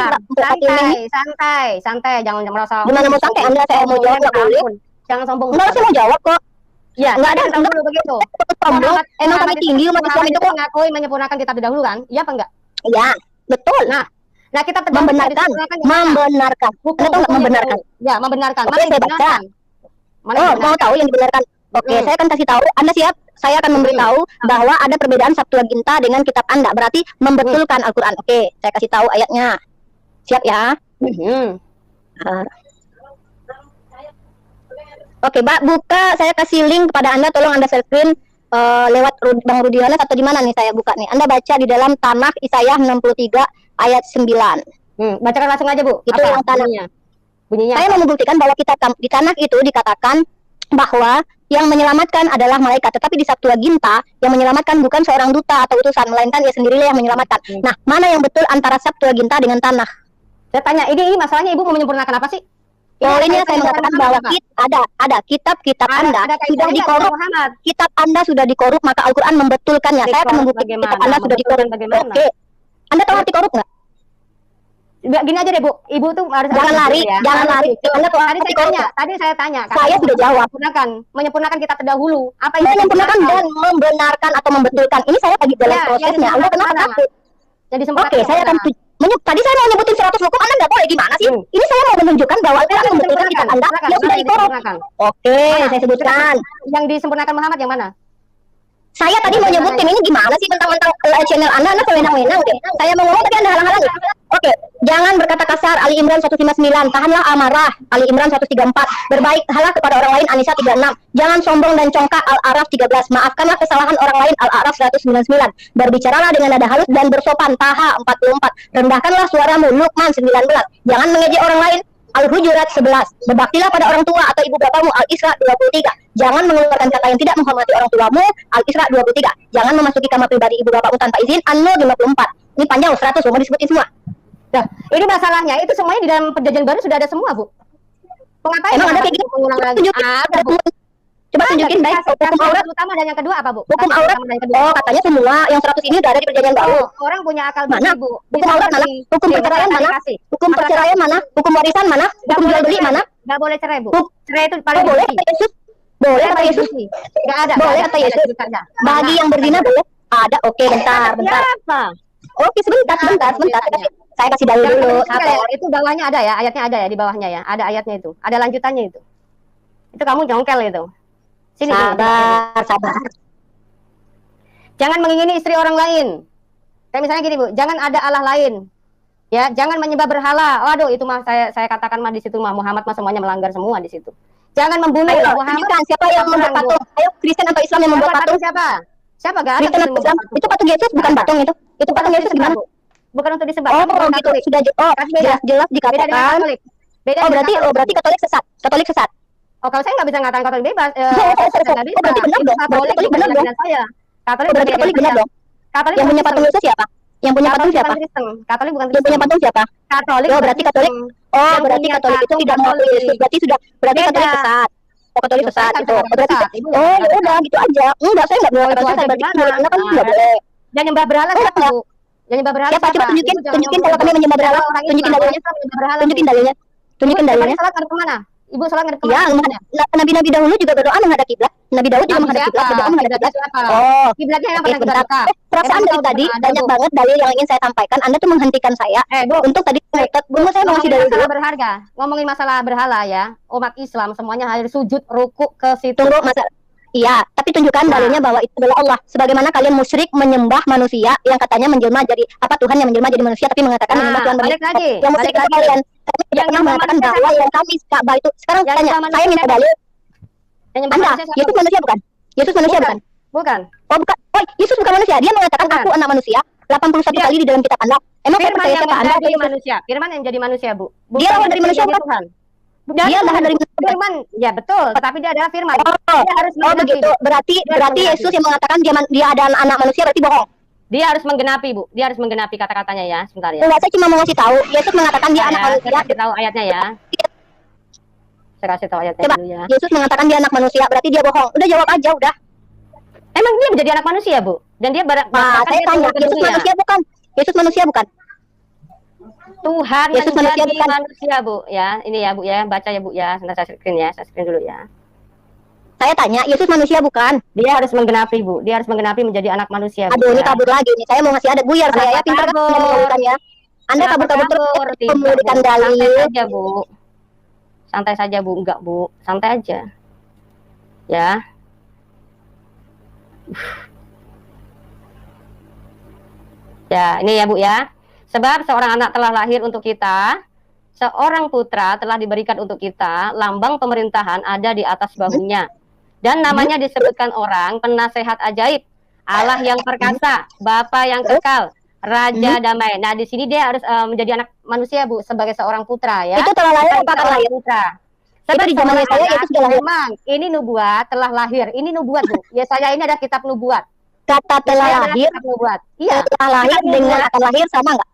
Santai, jangan merasa. Gimana mau santai? Anda saya mau jawab nggak boleh. Jangan sombong. Enggak, saya mau jawab kok. Ya, nggak ada. sombong dulu begitu. Sombong. Emang kami tinggi umat Islam itu kok. mengakui menyempurnakan kitab terdahulu kan? Iya apa enggak? Ya. Betul. Nah kita tegas Membenarkan. Membenarkan. Hukum, Anda tahu nggak membenarkan? Ya, membenarkan. Oke, Mana yang saya baca. dibenarkan? Mana yang Oh, mau dibenarkan? tahu yang dibenarkan? Oke, saya akan kasih tahu. Anda siap? Saya akan memberitahu bahwa ada perbedaan Septuaginta dengan kitab Anda. Berarti membetulkan Al-Quran. Oke, saya kasih tahu ayatnya. Siap ya? Uh, Oke, Mbak, buka. Saya kasih link kepada Anda. Tolong Anda share screen lewat Bang Rudiana atau di mana nih saya buka nih. Anda baca di dalam Tanakh Yesaya 63 ayat 9. Bacakan langsung aja, Bu. Itu yang Tanakh. Bunyinya. Saya mau membuktikan bahwa kita di Tanakh itu dikatakan bahwa yang menyelamatkan adalah malaikat, tetapi di Septuaginta yang menyelamatkan bukan seorang duta atau utusan, melainkan ia sendirilah yang menyelamatkan. Nah, mana yang betul antara Septuaginta dengan Tanakh? Saya tanya, ini masalahnya Ibu mau menyempurnakan apa sih? Oh, ini saya mengatakan bahwa ada kitab Anda sudah dikorup. Kitab Anda sudah dikorup, maka Al-Quran membetulkannya. Saya akan membuktikan kitab Anda sudah dikorup. Oke. Anda tahu arti korup nggak? Gini aja deh, Bu. Ibu tuh harus jangan lari, ya. Jangan lari. Anda tahu arti korup? Tadi saya tanya. Saya sudah jawab. Menyempurnakan kitab terdahulu. Apa yang menyempurnakan dan membenarkan atau membetulkan? Ini saya lagi dalam prosesnya. Anda kenapa takut? Oke, saya akan tadi saya mau nyebutin 100 hukum, Anda nggak boleh, gimana sih? Ini saya mau menunjukkan bahwa Al-Quran membetulkan kitab Anda yang sudah dikorup. Oke, saya sebutkan. Yang disempurnakan Muhammad yang mana? Saya tadi mau nyebutin, ini gimana sih mentang-mentang channel Anda sewenang-wenang deh. Saya mau ngomong tapi Anda halang-halangi. Oke, jangan berkata kasar. Ali Imran 159. Tahanlah amarah. Ali Imran 134. Berbaiklah kepada orang lain. An-Nisa 36. Jangan sombong dan congkak. Al-A'raf 13. Maafkanlah kesalahan orang lain. Al-A'raf 199. Berbicaralah dengan nada halus dan bersopan. Taha 44. Rendahkanlah suaramu. Luqman 19. Jangan mengejek orang lain. Al-Hujurat 11. Berbaktilah pada orang tua atau ibu bapamu. Al-Isra 23. Jangan mengeluarkan kata yang tidak menghormati orang tuamu. Al-Isra 23. Jangan memasuki kamar pribadi ibu bapakmu tanpa izin. An-Nur 54. Ini panjang 100, mau disebutin semua. Nah, ini masalahnya itu semuanya di dalam perjanjian baru sudah ada semua, Bu. Pengapain? Emang ada kayak gini? Tunjukin. Ada, Bu. Coba tunjukin, baik. Hukum aurat utama dan yang kedua apa, Bu? Hukum aurat. Oh, katanya semua yang 100 ini udah ada di perjanjian baru. Orang punya akal mana? Bu. Hukum aurat mana? Hukum perceraian mana? Hukum perceraian mana? Hukum warisan mana? Hukum jual beli mana? Enggak boleh cerai, Bu. Cerai itu paling boleh kata Yesus. Boleh kata Yesus. Enggak ada. Boleh kata Yesus. Bagi yang berzina boleh. Ada. Oke, bentar. Apa? Oke, sebentar. Saya kasih dalil dulu. Itu bawahnya ada ya, ayatnya ada ya di bawahnya ya. Ada ayatnya itu. Ada lanjutannya itu. Itu kamu jongkel itu. Sini, sabar. Jangan mengingini istri orang lain. Kayak misalnya gini, Bu, jangan ada Allah lain. Ya, jangan menyembah berhala. Waduh, itu mah saya katakan mah di situ mah Muhammad mah semuanya melanggar semua di situ. Jangan membunuh Muhammad. Siapa yang membuat patung? Ayo, Kristen atau Islam yang membuat patung? Siapa? Siapa gak ada? Kristen atau Islam? Itu patung Yesus bukan patung itu. Itu patung Yesus gimana? Bukan untuk disembah. Oh, gitu. Sudah jelas dikatakan. Oh, berarti Katolik sesat. Katolik sesat. Oh, kalau saya nggak bisa ngatakan Katolik bebas. Berarti benar dong. Katolik benar dong. Berarti Katolik benar dong. Yang punya patung Yesus siapa? Yang punya patung siapa? Katolik bukan Kristen. Yang punya patung siapa? Katolik. Oh, berarti Katolik. Oh, berarti Katolik itu tidak mengakui Yesus. Berarti Katolik sesat. Oh, Katolik sesat itu. Berarti oh, ya udah gitu aja. Enggak, saya enggak boleh Katolik sesat. Berarti Anda kan enggak boleh. Dan nyembah berhala siapa, Bu? Yang nyembah berhala siapa? Coba tunjukin kalau kami menyembah berhala. Tunjukin dalilnya. Tunjukin dalilnya. Tunjukin dalilnya. Salat ngadep kemana? Ibu salat ngadep kemana? Iya, nabi-nabi dahulu juga berdoa menghadap kiblat. Nabi Daud juga menghadap kiblat, berdoa menghadap kiblat. Oh, kiblatnya yang pernah kita buka. Perasaan dari tadi banyak banget dalil yang ingin saya sampaikan. Anda tuh menghentikan saya untuk tadi ngotot. Saya mau ngasih dalil dulu. Berharga. Ngomongin masalah berhala ya. Umat Islam semuanya harus sujud, ruku ke situ. Tunggu, iya, tapi tunjukkan dalilnya bahwa itu adalah Allah. Sebagaimana kalian musyrik menyembah manusia yang katanya menjelma jadi apa Tuhan yang menjelma jadi manusia tapi mengatakan menyembah Tuhan balik lagi. Yang musyrik itu kalian. Kami tidak pernah mengatakan bahwa yang kami Ka'bah itu. Sekarang tanya, saya minta dalil. Anda, Yesus manusia bukan? Yesus manusia bukan? Bukan. Oh, bukan. Oh, Yesus bukan manusia. Dia mengatakan aku anak manusia 81 kali di dalam kitab Anda. Emang saya percaya siapa Anda? Jadi manusia. Firman yang jadi manusia, Bu. Dia lahir dari manusia bukan? Dia lahir dari Firman, ya betul. Tetapi dia adalah Firman. Dia harus begitu. Berarti Yesus yang mengatakan dia ada anak manusia berarti bohong. Dia harus menggenapi, Bu. Dia harus menggenapi kata-katanya ya. Sebentar ya. Enggak, saya cuma mau ngasih tahu. Yesus mengatakan dia anak manusia. Saya kasih tahu ayatnya ya. Saya kasih tahu ayatnya dulu ya. Yesus mengatakan dia anak manusia, berarti dia bohong. Udah jawab aja, udah. Emang dia menjadi anak manusia, Bu? Dan dia saya tanya, Yesus manusia bukan? Yesus manusia bukan? Tuhan Yesus menjadi manusia, Bu. Ya, ini ya, Bu ya. Baca ya, Bu ya. Sebentar saya screen ya. Saya screen dulu ya. Saya tanya, Yesus manusia bukan? Dia harus menggenapi, Bu. Dia harus menggenapi menjadi anak manusia. Bu, Aduh, ini ya. kabur lagi nih. Saya mau ngasih adat buyar saya ya. Pintar kan Anda mengadukan ya. Anda Kenapa kabur-kabur terus Tidak, memberikan Bu. Santai dalil. saja, Bu. Santai saja, Bu. Enggak, Bu. Santai aja. Ya. Ya, ini ya, Bu ya. Sebab seorang anak telah lahir untuk kita, seorang putra telah diberikan untuk kita, lambang pemerintahan ada di atas bahunya. Dan namanya disebutkan orang, penasehat ajaib, Allah yang perkasa, Bapa yang kekal, Raja damai. Nah, di sini dia harus menjadi anak manusia, Bu, sebagai seorang putra ya. Itu telah lahir apa akan lahir? Putra. Itu di zaman Yesaya itu sudah lahir. Memang ini nubuat telah lahir. Ini nubuat, Bu. Yesaya ini ada kitab nubuat. Kata telah Yesaya adalah lahir, kitab nubuat. Iya. telah lahir Kitab dengan nubuat. akan lahir sama nggak?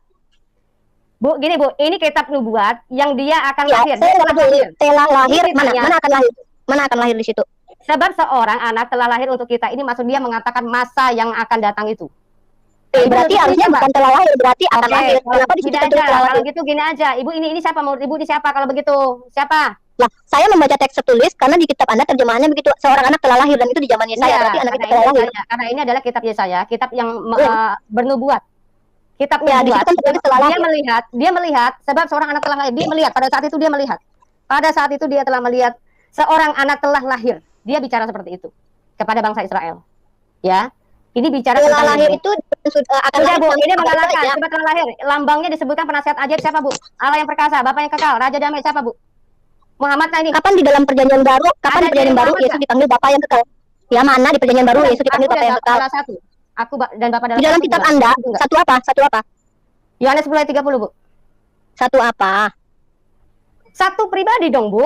Bu, gini Bu, ini kitab nubuat yang dia akan Ya, lahir. saya Dia nggak telah peduli. lahir. Telah lahir Ini mana? ceritanya. Mana akan lahir? Mana akan lahir di situ? Sebab seorang anak telah lahir untuk kita. Ini maksud dia mengatakan masa yang akan datang itu. Berarti Ibu, harusnya siapa? bukan telah lahir, berarti akan Oke, lahir. Kenapa di situ tidak tertulis aja. telah Kalau lahir? gitu gini aja. Ibu ini siapa? Menurut Ibu ini siapa kalau begitu? Siapa? Lah, saya membaca teks tertulis karena di kitab Anda terjemahannya begitu. Seorang anak telah lahir dan itu di zaman Yesaya, Iya, berarti anak itu karena telah ini lahir. Yesaya. Karena ini adalah kitab Yesaya, kitab yang bernubuat. Kitab Ya, di nubuat. situ kan tertulis telah lahir. Dia melihat sebab seorang anak telah lahir. Dia melihat pada saat itu dia melihat. Pada saat itu dia telah melihat seorang anak telah lahir. Dia bicara seperti itu kepada bangsa Israel. Ya. Ini bicara Telah tentang lahir itu akan Sudah lahir. Bu, sama ini seperti mengalahkan saja. sebab telah lahir. Lambangnya disebutkan penasihat ajaib siapa Bu? Allah yang perkasa, Bapa yang kekal, Raja damai siapa Bu? Muhammad ini. Kapan di dalam perjanjian baru? Kapan Ada di perjanjian di baru Muhammad Yesus dipanggil Bapa yang kekal? Ya mana di perjanjian baru Yesus dipanggil Aku Bapa dan yang Bapa kekal? adalah satu. Aku dan Bapa adalah Di dalam satu kitab juga. Anda Itu enggak. satu apa? Satu apa? Yohanes 10 ayat 30 Bu. Satu apa? Satu pribadi dong Bu.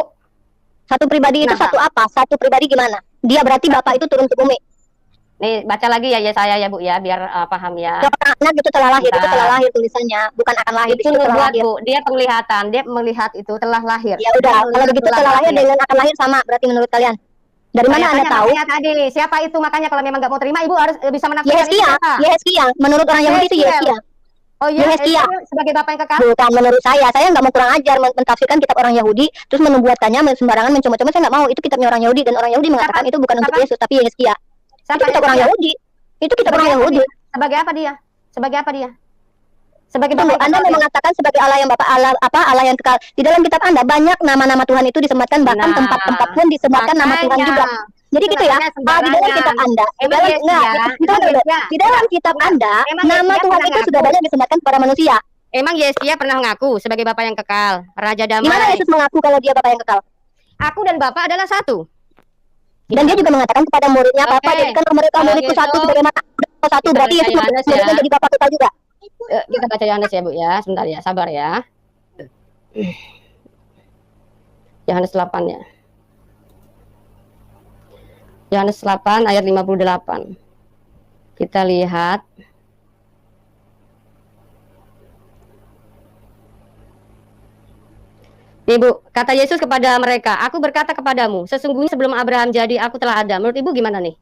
Satu pribadi itu Nah. satu apa? Satu pribadi gimana? Dia berarti Bapa itu turun ke bumi. Nih baca lagi ya Yesaya ya Bu ya biar paham ya. Seorang anak itu telah lahir, itu Bentar. telah lahir tulisannya, bukan akan lahir, Itu itu telah nubuat lahir. Bu, dia penglihatan, dia melihat itu telah lahir. Ya udah, Dia kalau melihat begitu telah lahir dengan akan lahir sama berarti menurut kalian. Dari mana Saya Anda tanya tahu? makanya tadi siapa itu makanya kalau memang nggak mau terima Ibu harus bisa menafsirkan itu Yeskia, siapa. Yeskia. Menurut orang Yahudi itu Yeskiel. Yeskia. Oh iya, Yeskia. sebagai Bapa yang kekal. Bukan menurut saya nggak mau kurang ajar mentafsirkan kitab orang Yahudi, terus membuatkannya sembarangan mencoma-coma. Saya nggak mau. Itu kitabnya orang Yahudi dan orang Yahudi mengatakan itu bukan untuk Siapa? Yesus tapi Yeskia. Itu Siapa kitab orang Yeskia? Yahudi. Itu kitab orang Sebagai apa Yahudi. dia? Sebagai apa dia? Sebagai apa dia? Sebagai Tunggu, Bapa yang Anda kekal mau dia. mengatakan sebagai Allah yang Bapak Allah yang kekal. Di dalam kitab Anda banyak nama-nama Tuhan itu disematkan, bahkan Nah, tempat-tempat pun disematkan nama Tuhan makanya. juga. Jadi Itu gitu ya. makanya Di dalam sembarangan. kitab Anda, di Emang dalam Yesus ya? tunggu, Emang Yesus ya? di dalam kitab Anda, Emang nama Yesus ya Tuhan pernah itu sudah ngaku? banyak disematkan kepada manusia. Emang Yeskia pernah mengaku sebagai Bapa yang kekal, Raja Di mana damai. Yesus mengaku kalau dia Bapa yang kekal? Aku dan Bapa adalah satu. Dan dia juga mengatakan kepada muridnya, Bapak Oke. jadikan mereka Kalau muridku gitu, satu sebagaimana aku satu. kita Berarti baca Yesus Yohanes ya. muridnya jadi Bapak kekal juga. Kita baca Yohanes ya Bu ya, sebentar ya, sabar ya. Yohanes 8 ya. Yohanes 8 ayat 58. Kita lihat. Nih Bu, kata Yesus kepada mereka, aku berkata kepadamu, sesungguhnya sebelum Abraham jadi, aku telah ada. Menurut Ibu gimana nih?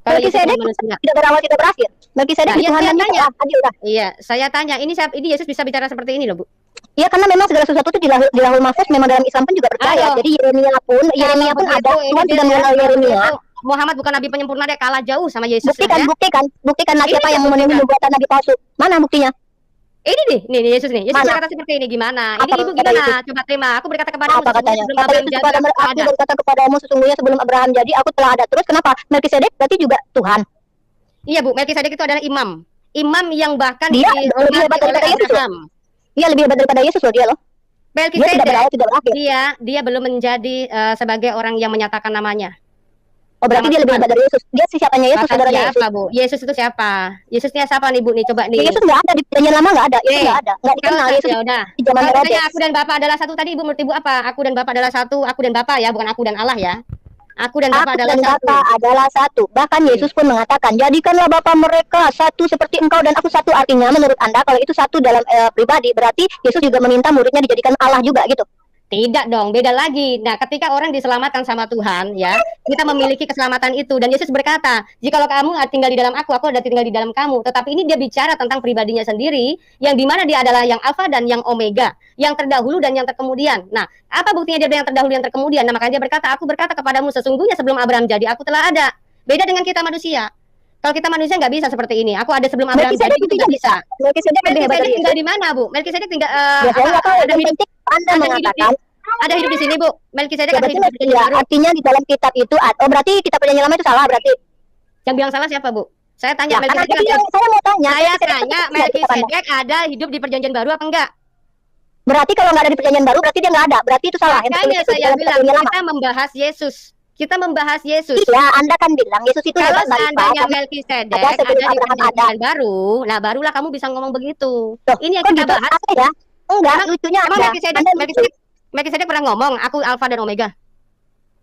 Kalau Yesus Melkisedek manusia. tidak berawal tidak berakhir. Melkisedek Nah, di iya, Tuhan saya dan tanya. tadi udah. Iya, saya tanya, ini Yesus bisa bicara seperti ini loh Bu. Iya, karena memang segala sesuatu itu di lahul mahfuz memang dalam Islam pun juga percaya. Aduh. Jadi Yeremia pun Kalau ada. begitu, Tuhan ini sudah dia, mengenal kalau Yeremia. begitu, Muhammad bukan nabi penyempurna deh, kalah jauh sama Yesus Buktikan, ya. buktikan Ini siapa yang dia memenuhi buktikan. nubuatan nabi palsu. Mana buktinya? Ini nih Yesus nih. Yesus Mana? berkata seperti ini gimana? Ini Apa Ibu kata gimana? Yesus? Coba terima. Aku berkata kepadamu Apa katanya? sebelum Kata Abraham Yesus jadi kepada mereka, aku aku ada. berkata kepadamu sesungguhnya sebelum Abraham jadi aku telah ada. Terus kenapa? Melkisedek berarti juga Tuhan. Iya Bu, Melkisedek itu adalah imam. Imam yang bahkan Dia lebih dihormati hebat oleh daripada Yesus loh. Abraham. Iya, lebih hebat daripada Yesus loh dia loh. Dia tidak Melkisedek berawal tidak berakhir. dia belum menjadi sebagai orang yang menyatakan namanya. Oh, berarti dia lebih hebat dari Yesus. Dia siapanya Yesus, Maka saudaranya Yesus. siapa Bu? Yesus itu siapa? Yesusnya siapa nih Bu nih? Coba nih. Yesus nggak ada di perjanjian lama, nggak ada. Yesus Eh, nggak ada. Nggak dikenal Kalau Yesus ya udah. di zaman Kalau Herodes. katanya aku dan Bapa adalah satu tadi Ibu menurut Ibu apa? Aku dan Bapa adalah satu, aku dan Bapa ya, bukan aku dan Allah ya. Aku dan Bapa Aku adalah dan satu. Bapa adalah satu. Bahkan Yesus pun mengatakan, jadikanlah Bapa mereka satu seperti engkau dan aku satu. Artinya menurut Anda kalau itu satu dalam pribadi, berarti Yesus juga meminta muridnya dijadikan Allah juga gitu. Tidak dong, beda lagi. Nah, ketika orang diselamatkan sama Tuhan, ya, kita memiliki keselamatan itu. Dan Yesus berkata, jikalau kamu tinggal di dalam aku ada tinggal di dalam kamu. Tetapi ini dia bicara tentang pribadinya sendiri, yang dimana dia adalah yang Alfa dan yang Omega, yang terdahulu dan yang terkemudian. Nah, apa buktinya dia yang terdahulu dan terkemudian? Nah, makanya dia berkata, aku berkata kepadamu, sesungguhnya sebelum Abraham jadi, aku telah ada. Beda dengan kita manusia. Kalau kita manusia nggak bisa seperti ini. Aku ada sebelum Abraham jadi, itu nggak bisa. Melkisedek tinggal di mana, Bu? Melkisedek tinggal ada hidup. Anda mengatakan ada hidup di sini, Bu. Melkisedek ada berarti, hidup di sini. artinya di dalam kitab itu, berarti kitab perjanjian lama itu salah berarti. Yang bilang salah siapa, Bu? Saya tanya Ya, Melkisedek. saya mau tanya. Saya tanya Melkisedek ada hidup di perjanjian baru apa enggak? Berarti kalau nggak ada di perjanjian baru, berarti dia nggak ada. Berarti itu salah. Makanya saya bilang kita membahas Yesus. Kita membahas Yesus. Iya, Anda kan bilang Yesus itu kalau hebat banget. seandainya Melkisedek ada di perjanjian baru, nah barulah kamu bisa ngomong begitu. Tuh, ini yang kita gitu? bahas. Ya? Enggak, lucunya emang ada. Melkisedek pernah ngomong, aku Alfa dan Omega.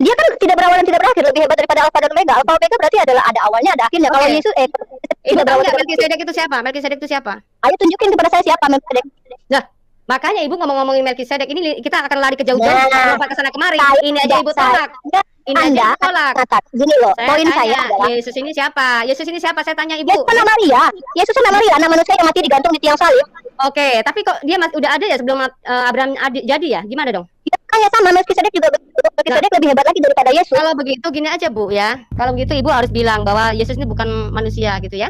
Dia kan tidak berawal dan tidak berakhir, lebih hebat daripada Alfa dan Omega. Alfa Omega berarti adalah ada awalnya, ada akhirnya. Kalau Yesus Ibu tahu nggak Melkisedek itu siapa? Melkisedek itu siapa? Ayo tunjukin kepada saya siapa Melkisedek. Nah, makanya Ibu ngomongin Melkisedek ini kita akan lari ke jauh-jauh, lompat ke sana kemari. Ini aja Ibu tolak. Ini Anda aja tolak. Gini loh, poin saya adalah Yesus ini siapa? Yesus ini siapa? Saya tanya Ibu. Yesus anak Maria. Yesus anak Maria, anak manusia yang mati digantung di tiang salib. Oke, tapi kok dia udah ada ya sebelum Abraham jadi ya? Gimana dong? Ya, kayak sama Melkisedek juga. Melkisedek lebih hebat lagi daripada Yesus. Kalau begitu gini aja Bu ya. Kalau begitu Ibu harus bilang bahwa Yesus ini bukan manusia gitu ya.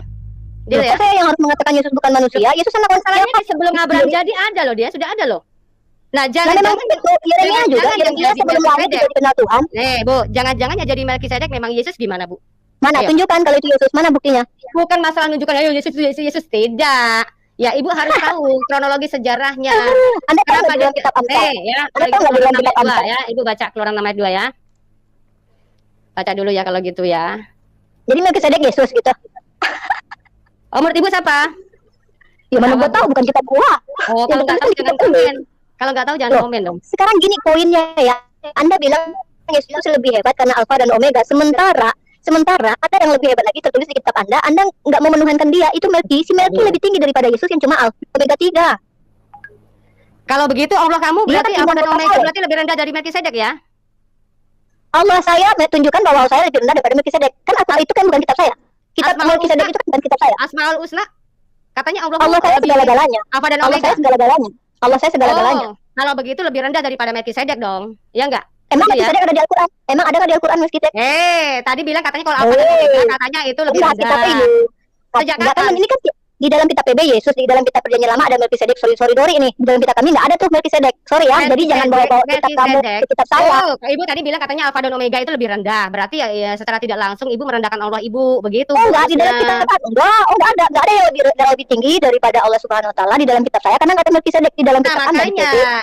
Gitu ya? Saya yang harus mengatakan Yesus bukan manusia. Yesus anak manusia. Masalahnya sebelum Abraham jadi ada loh, dia sudah ada loh. Nah, jangan-jangan Yeremia juga, Yeremia sebelum lahir juga dikenal Tuhan. Bu, jangan-jangan ya jadi Melkisedek memang Yesus gimana, Bu? Mana? Ayo. Tunjukkan kalau itu Yesus. Mana buktinya? Bukan masalah nunjukkan ayo Yesus tidak. Ya, Ibu harus tahu kronologi sejarahnya. Anda tahu nggak dalam kitab Amsal? Ya, Anda tahu nggak dalam kitab Amsal? Ya, Ibu baca Keluaran 6 ayat 2 ya. Baca dulu ya kalau gitu ya. Jadi Melkisedek Yesus gitu. Menurut Ibu siapa? Ya mana gua tahu, bukan kitab gua. Oh, kalau nggak tahu jangan komen. Kalau nggak tahu jangan komen dong. Sekarang gini poinnya ya. Anda bilang Yesus lebih hebat karena Alfa dan Omega. Sementara ada yang lebih hebat lagi tertulis di kitab Anda nggak mau menuhankan dia. Itu si Melki lebih tinggi daripada Yesus yang cuma Alfa Omega 3. Kalau begitu Allah kamu berarti Alfa dan Omega berarti lebih rendah dari Melkisedek ya? Allah saya tunjukkan bahwa saya lebih rendah daripada Melkisedek. Kan itu kan bukan kitab saya. Kitab Melkisedek itu kan bukan kitab saya. Asmaul Husna. Katanya Allah saya segala-galanya. Alfa dan Allah Omega. saya segala-galanya. Kalau begitu lebih rendah daripada Melkisedek dong. Iya enggak? Emang Melkisedek ada di Al-Quran? Emang ada nggak di Al-Quran Melkisedek? Tadi bilang katanya kalau Alfa dan Omega katanya itu lebih rendah. Sejak kapan? Ini kan di dalam kitab PB Yesus, di dalam kitab perjanjian lama ada Melkisedek. Sorry ini di dalam kitab kami nggak ada tuh Melkisedek. Sorry ya, jadi jangan bawa kitab kamu ke kitab saya. Ibu tadi bilang katanya Alfa dan Omega itu lebih rendah. Berarti ya secara tidak langsung Ibu merendahkan Allah Ibu, begitu. Enggak, di dalam kitab enggak ada yang lebih tinggi daripada Allah Subhanahu wa taala di dalam kitab saya karena nggak ada Melkisedek di dalam kitab kami.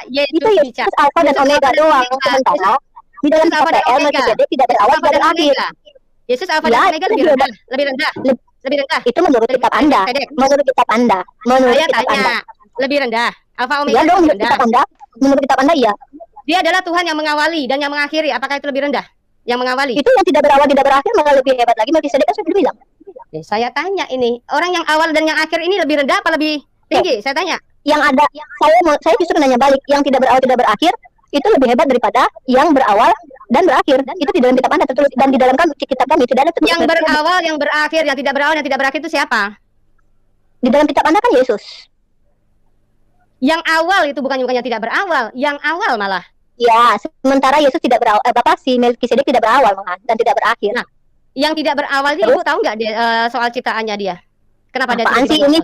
Itu Yesus Alfa dan Omega doang. Sementara di dalam kitab PL Melkisedek tidak berawal tidak berakhir. Yesus Alfa dan Omega lebih rendah. Lebih rendah. Itu menurut kitab Anda. Menurut kitab Anda. Saya tanya, lebih rendah. Alfa Omega dong, lebih rendah. Kitab Anda. Menurut kitab Anda iya. Dia adalah Tuhan yang mengawali dan yang mengakhiri. Apakah itu lebih rendah? Yang mengawali. Itu yang tidak berawal tidak berakhir malah lebih hebat lagi. Melkisedek kan sudah bilang. Saya tanya ini, orang yang awal dan yang akhir ini lebih rendah apa lebih tinggi? Saya tanya. Yang ada, saya justru nanya balik. Yang tidak berawal tidak berakhir itu lebih hebat daripada yang berawal dan berakhir. Itu di dalam kitab Anda tertulis dan di dalam kitab kami tidak ada tertulis. Yang berawal, yang berakhir, yang tidak berawal, yang tidak berakhir itu siapa? Di dalam kitab Anda kan Yesus. Yang awal itu bukannya tidak berawal, yang awal malah. Ya, sementara Yesus tidak berawal, si Melkisedek tidak berawal malah dan tidak berakhir. Nah, yang tidak berawal ini Ibu tahu nggak soal ciptaannya dia? Kenapa dia tidak ini?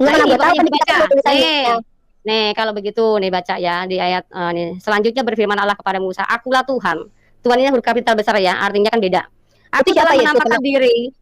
Nggak tahu kan dibaca. Nih, kalau begitu nih baca ya di ayat nih. Selanjutnya berfirman Allah kepada Musa, "Akulah Tuhan." Tuhan ini huruf kapital besar ya, artinya kan beda. Aku telah menampakkan diri.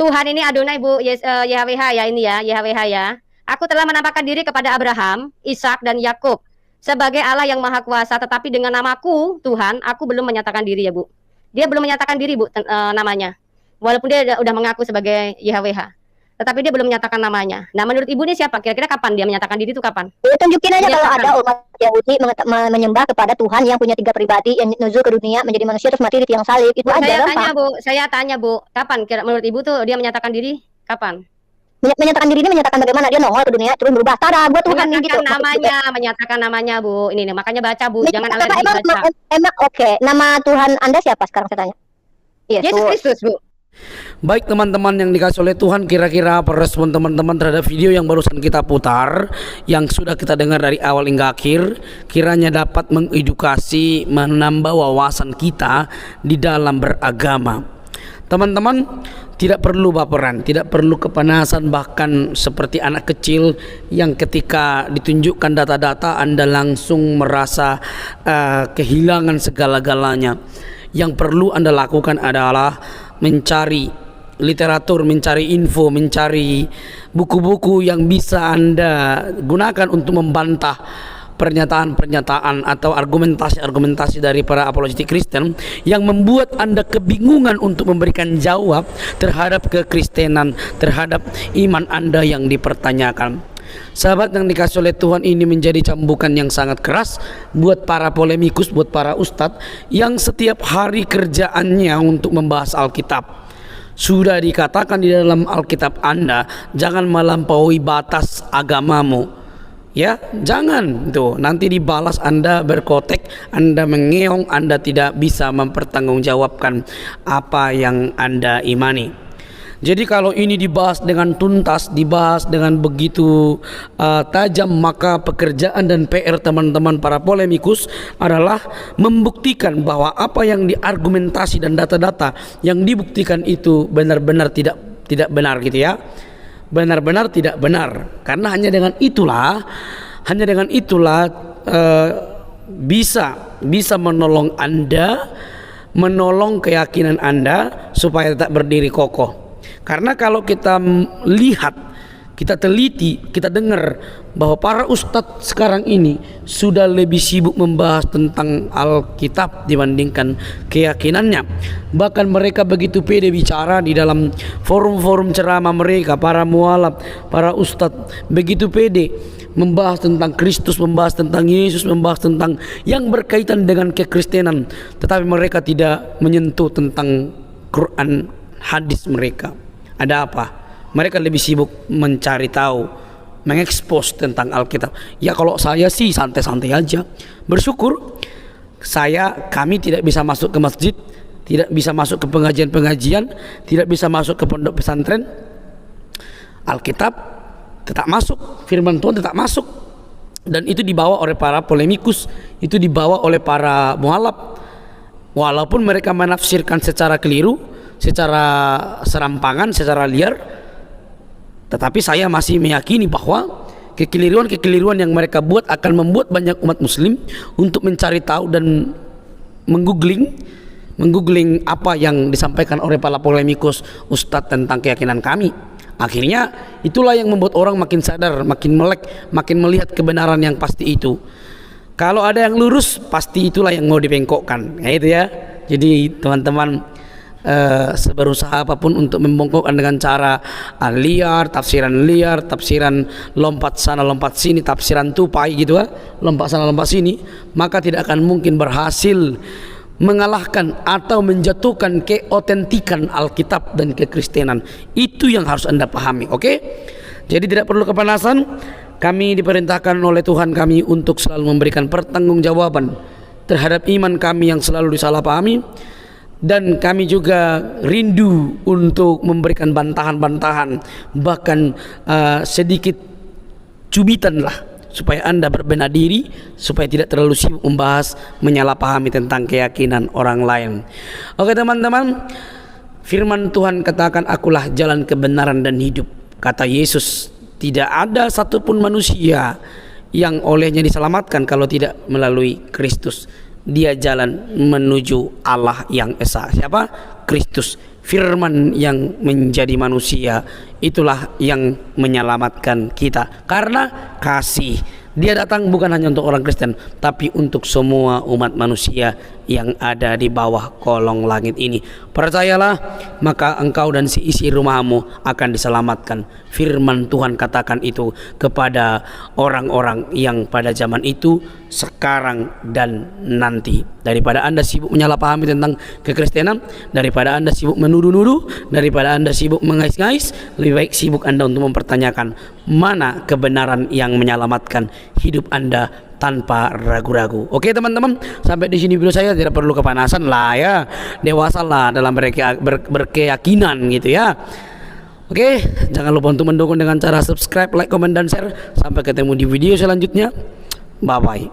Tuhan ini Adonai Bu, YHWH ya ini ya, YHWH ya. Aku telah menampakkan diri kepada Abraham, Ishak dan Yakub sebagai Allah yang Maha Kuasa, tetapi dengan namaku Tuhan, aku belum menyatakan diri ya Bu. Dia belum menyatakan diri Bu namanya. Walaupun dia udah mengaku sebagai YHWH. Tetapi dia belum menyatakan namanya. Nah, menurut Ibu ini siapa? Kira-kira kapan dia menyatakan diri itu kapan? Ya, tunjukin aja kalau ada umat Yahudi menyembah kepada Tuhan yang punya 3 pribadi yang nuzul ke dunia menjadi manusia terus mati di tiang salib. Itu aja Saya tanya Bu, kapan kira menurut Ibu tuh dia menyatakan diri? Kapan? Menyatakan diri ini menyatakan bagaimana dia nongol ke dunia terus berubah. Tada, gue Tuhan nih gitu. Menyatakan namanya Bu. Ini nih, makanya baca Bu, jangan Emang, alergi baca. emang oke. Nama Tuhan Anda siapa sekarang saya tanya? Yesus Kristus Bu. Baik teman-teman yang dikasih oleh Tuhan, kira-kira apa respon teman-teman terhadap video yang barusan kita putar, yang sudah kita dengar dari awal hingga akhir, kiranya dapat mengedukasi, menambah wawasan kita di dalam beragama. Teman-teman, tidak perlu baperan, tidak perlu kepanasan, bahkan seperti anak kecil yang ketika ditunjukkan data-data Anda langsung merasa kehilangan segala-galanya. Yang perlu Anda lakukan adalah mencari literatur, mencari info, mencari buku-buku yang bisa Anda gunakan untuk membantah pernyataan-pernyataan atau argumentasi-argumentasi dari para apologetik Kristen yang membuat Anda kebingungan untuk memberikan jawab terhadap kekristenan, terhadap iman Anda yang dipertanyakan. Sahabat yang dikasih oleh Tuhan, ini menjadi cambukan yang sangat keras buat para polemikus, buat para ustadz yang setiap hari kerjaannya untuk membahas Alkitab. Sudah dikatakan di dalam Alkitab Anda, jangan melampaui batas agamamu. Ya, jangan tuh nanti dibalas Anda berkotek, Anda mengeong, Anda tidak bisa mempertanggungjawabkan apa yang Anda imani. Jadi kalau ini dibahas dengan tuntas, dibahas dengan begitu tajam, maka pekerjaan dan PR teman-teman para polemikus adalah membuktikan bahwa apa yang diargumentasi dan data-data yang dibuktikan itu benar-benar tidak benar gitu ya. Benar-benar tidak benar, karena hanya dengan itulah bisa menolong Anda, menolong keyakinan Anda supaya tetap berdiri kokoh. Karena kalau kita lihat, kita teliti, kita dengar bahwa para ustadz sekarang ini sudah lebih sibuk membahas tentang Alkitab dibandingkan keyakinannya. Bahkan mereka begitu pede bicara di dalam forum-forum ceramah mereka, para mualaf, para ustadz begitu pede membahas tentang Kristus, membahas tentang Yesus, membahas tentang yang berkaitan dengan kekristenan, tetapi mereka tidak menyentuh tentang Quran, hadis mereka. Ada apa? Mereka lebih sibuk mencari tahu, mengekspos tentang Alkitab. Ya kalau saya sih santai-santai aja, bersyukur kami tidak bisa masuk ke masjid, tidak bisa masuk ke pengajian-pengajian, tidak bisa masuk ke pondok pesantren. Alkitab tetap masuk, firman Tuhan tetap masuk, dan itu dibawa oleh para polemikus, itu dibawa oleh para mualaf. Walaupun mereka menafsirkan secara keliru, secara serampangan, secara liar, tetapi saya masih meyakini bahwa kekeliruan-kekeliruan yang mereka buat akan membuat banyak umat muslim untuk mencari tahu dan menggoogling apa yang disampaikan oleh para polemikus ustadz tentang keyakinan kami. Akhirnya itulah yang membuat orang makin sadar, makin melek, makin melihat kebenaran yang pasti itu. Kalau ada yang lurus, pasti itulah yang mau dibengkokkan, ya itu ya. Jadi teman-teman, seberusaha apapun untuk membongkokkan dengan cara liar, tafsiran lompat sana lompat sini, tafsiran tupai gitu ya, lompat sana lompat sini, maka tidak akan mungkin berhasil mengalahkan atau menjatuhkan keotentikan Alkitab dan kekristenan. Itu yang harus Anda pahami, oke? Jadi tidak perlu kepanasan. Kami diperintahkan oleh Tuhan kami untuk selalu memberikan pertanggungjawaban terhadap iman kami yang selalu disalahpahami, dan kami juga rindu untuk memberikan bantahan-bantahan, bahkan sedikit cubitan lah, supaya Anda berbenah diri, supaya tidak terlalu sibuk membahas, menyalahpahami tentang keyakinan orang lain. Oke teman-teman, firman Tuhan katakan, akulah jalan kebenaran dan hidup. Kata Yesus, tidak ada satupun manusia yang olehnya diselamatkan kalau tidak melalui Kristus. Dia jalan menuju Allah yang esa. Siapa? Kristus, firman yang menjadi manusia. Itulah yang menyelamatkan kita karena kasih. Dia datang bukan hanya untuk orang Kristen, tapi untuk semua umat manusia yang ada di bawah kolong langit ini. Percayalah, maka engkau dan si isi rumahmu akan diselamatkan. Firman Tuhan katakan itu kepada orang-orang yang pada zaman itu, sekarang dan nanti. Daripada Anda sibuk menyalahpahami tentang kekristenan, daripada Anda sibuk menuduh-nuduh, daripada Anda sibuk mengais-ngais, lebih baik sibuk Anda untuk mempertanyakan mana kebenaran yang menyelamatkan hidup Anda tanpa ragu-ragu. Oke teman-teman, sampai di sini video saya, tidak perlu kepanasan lah ya, dewasalah dalam berkeyakinan gitu ya. Oke, jangan lupa untuk mendukung dengan cara subscribe, like, comment, dan share. Sampai ketemu di video selanjutnya. Bye bye.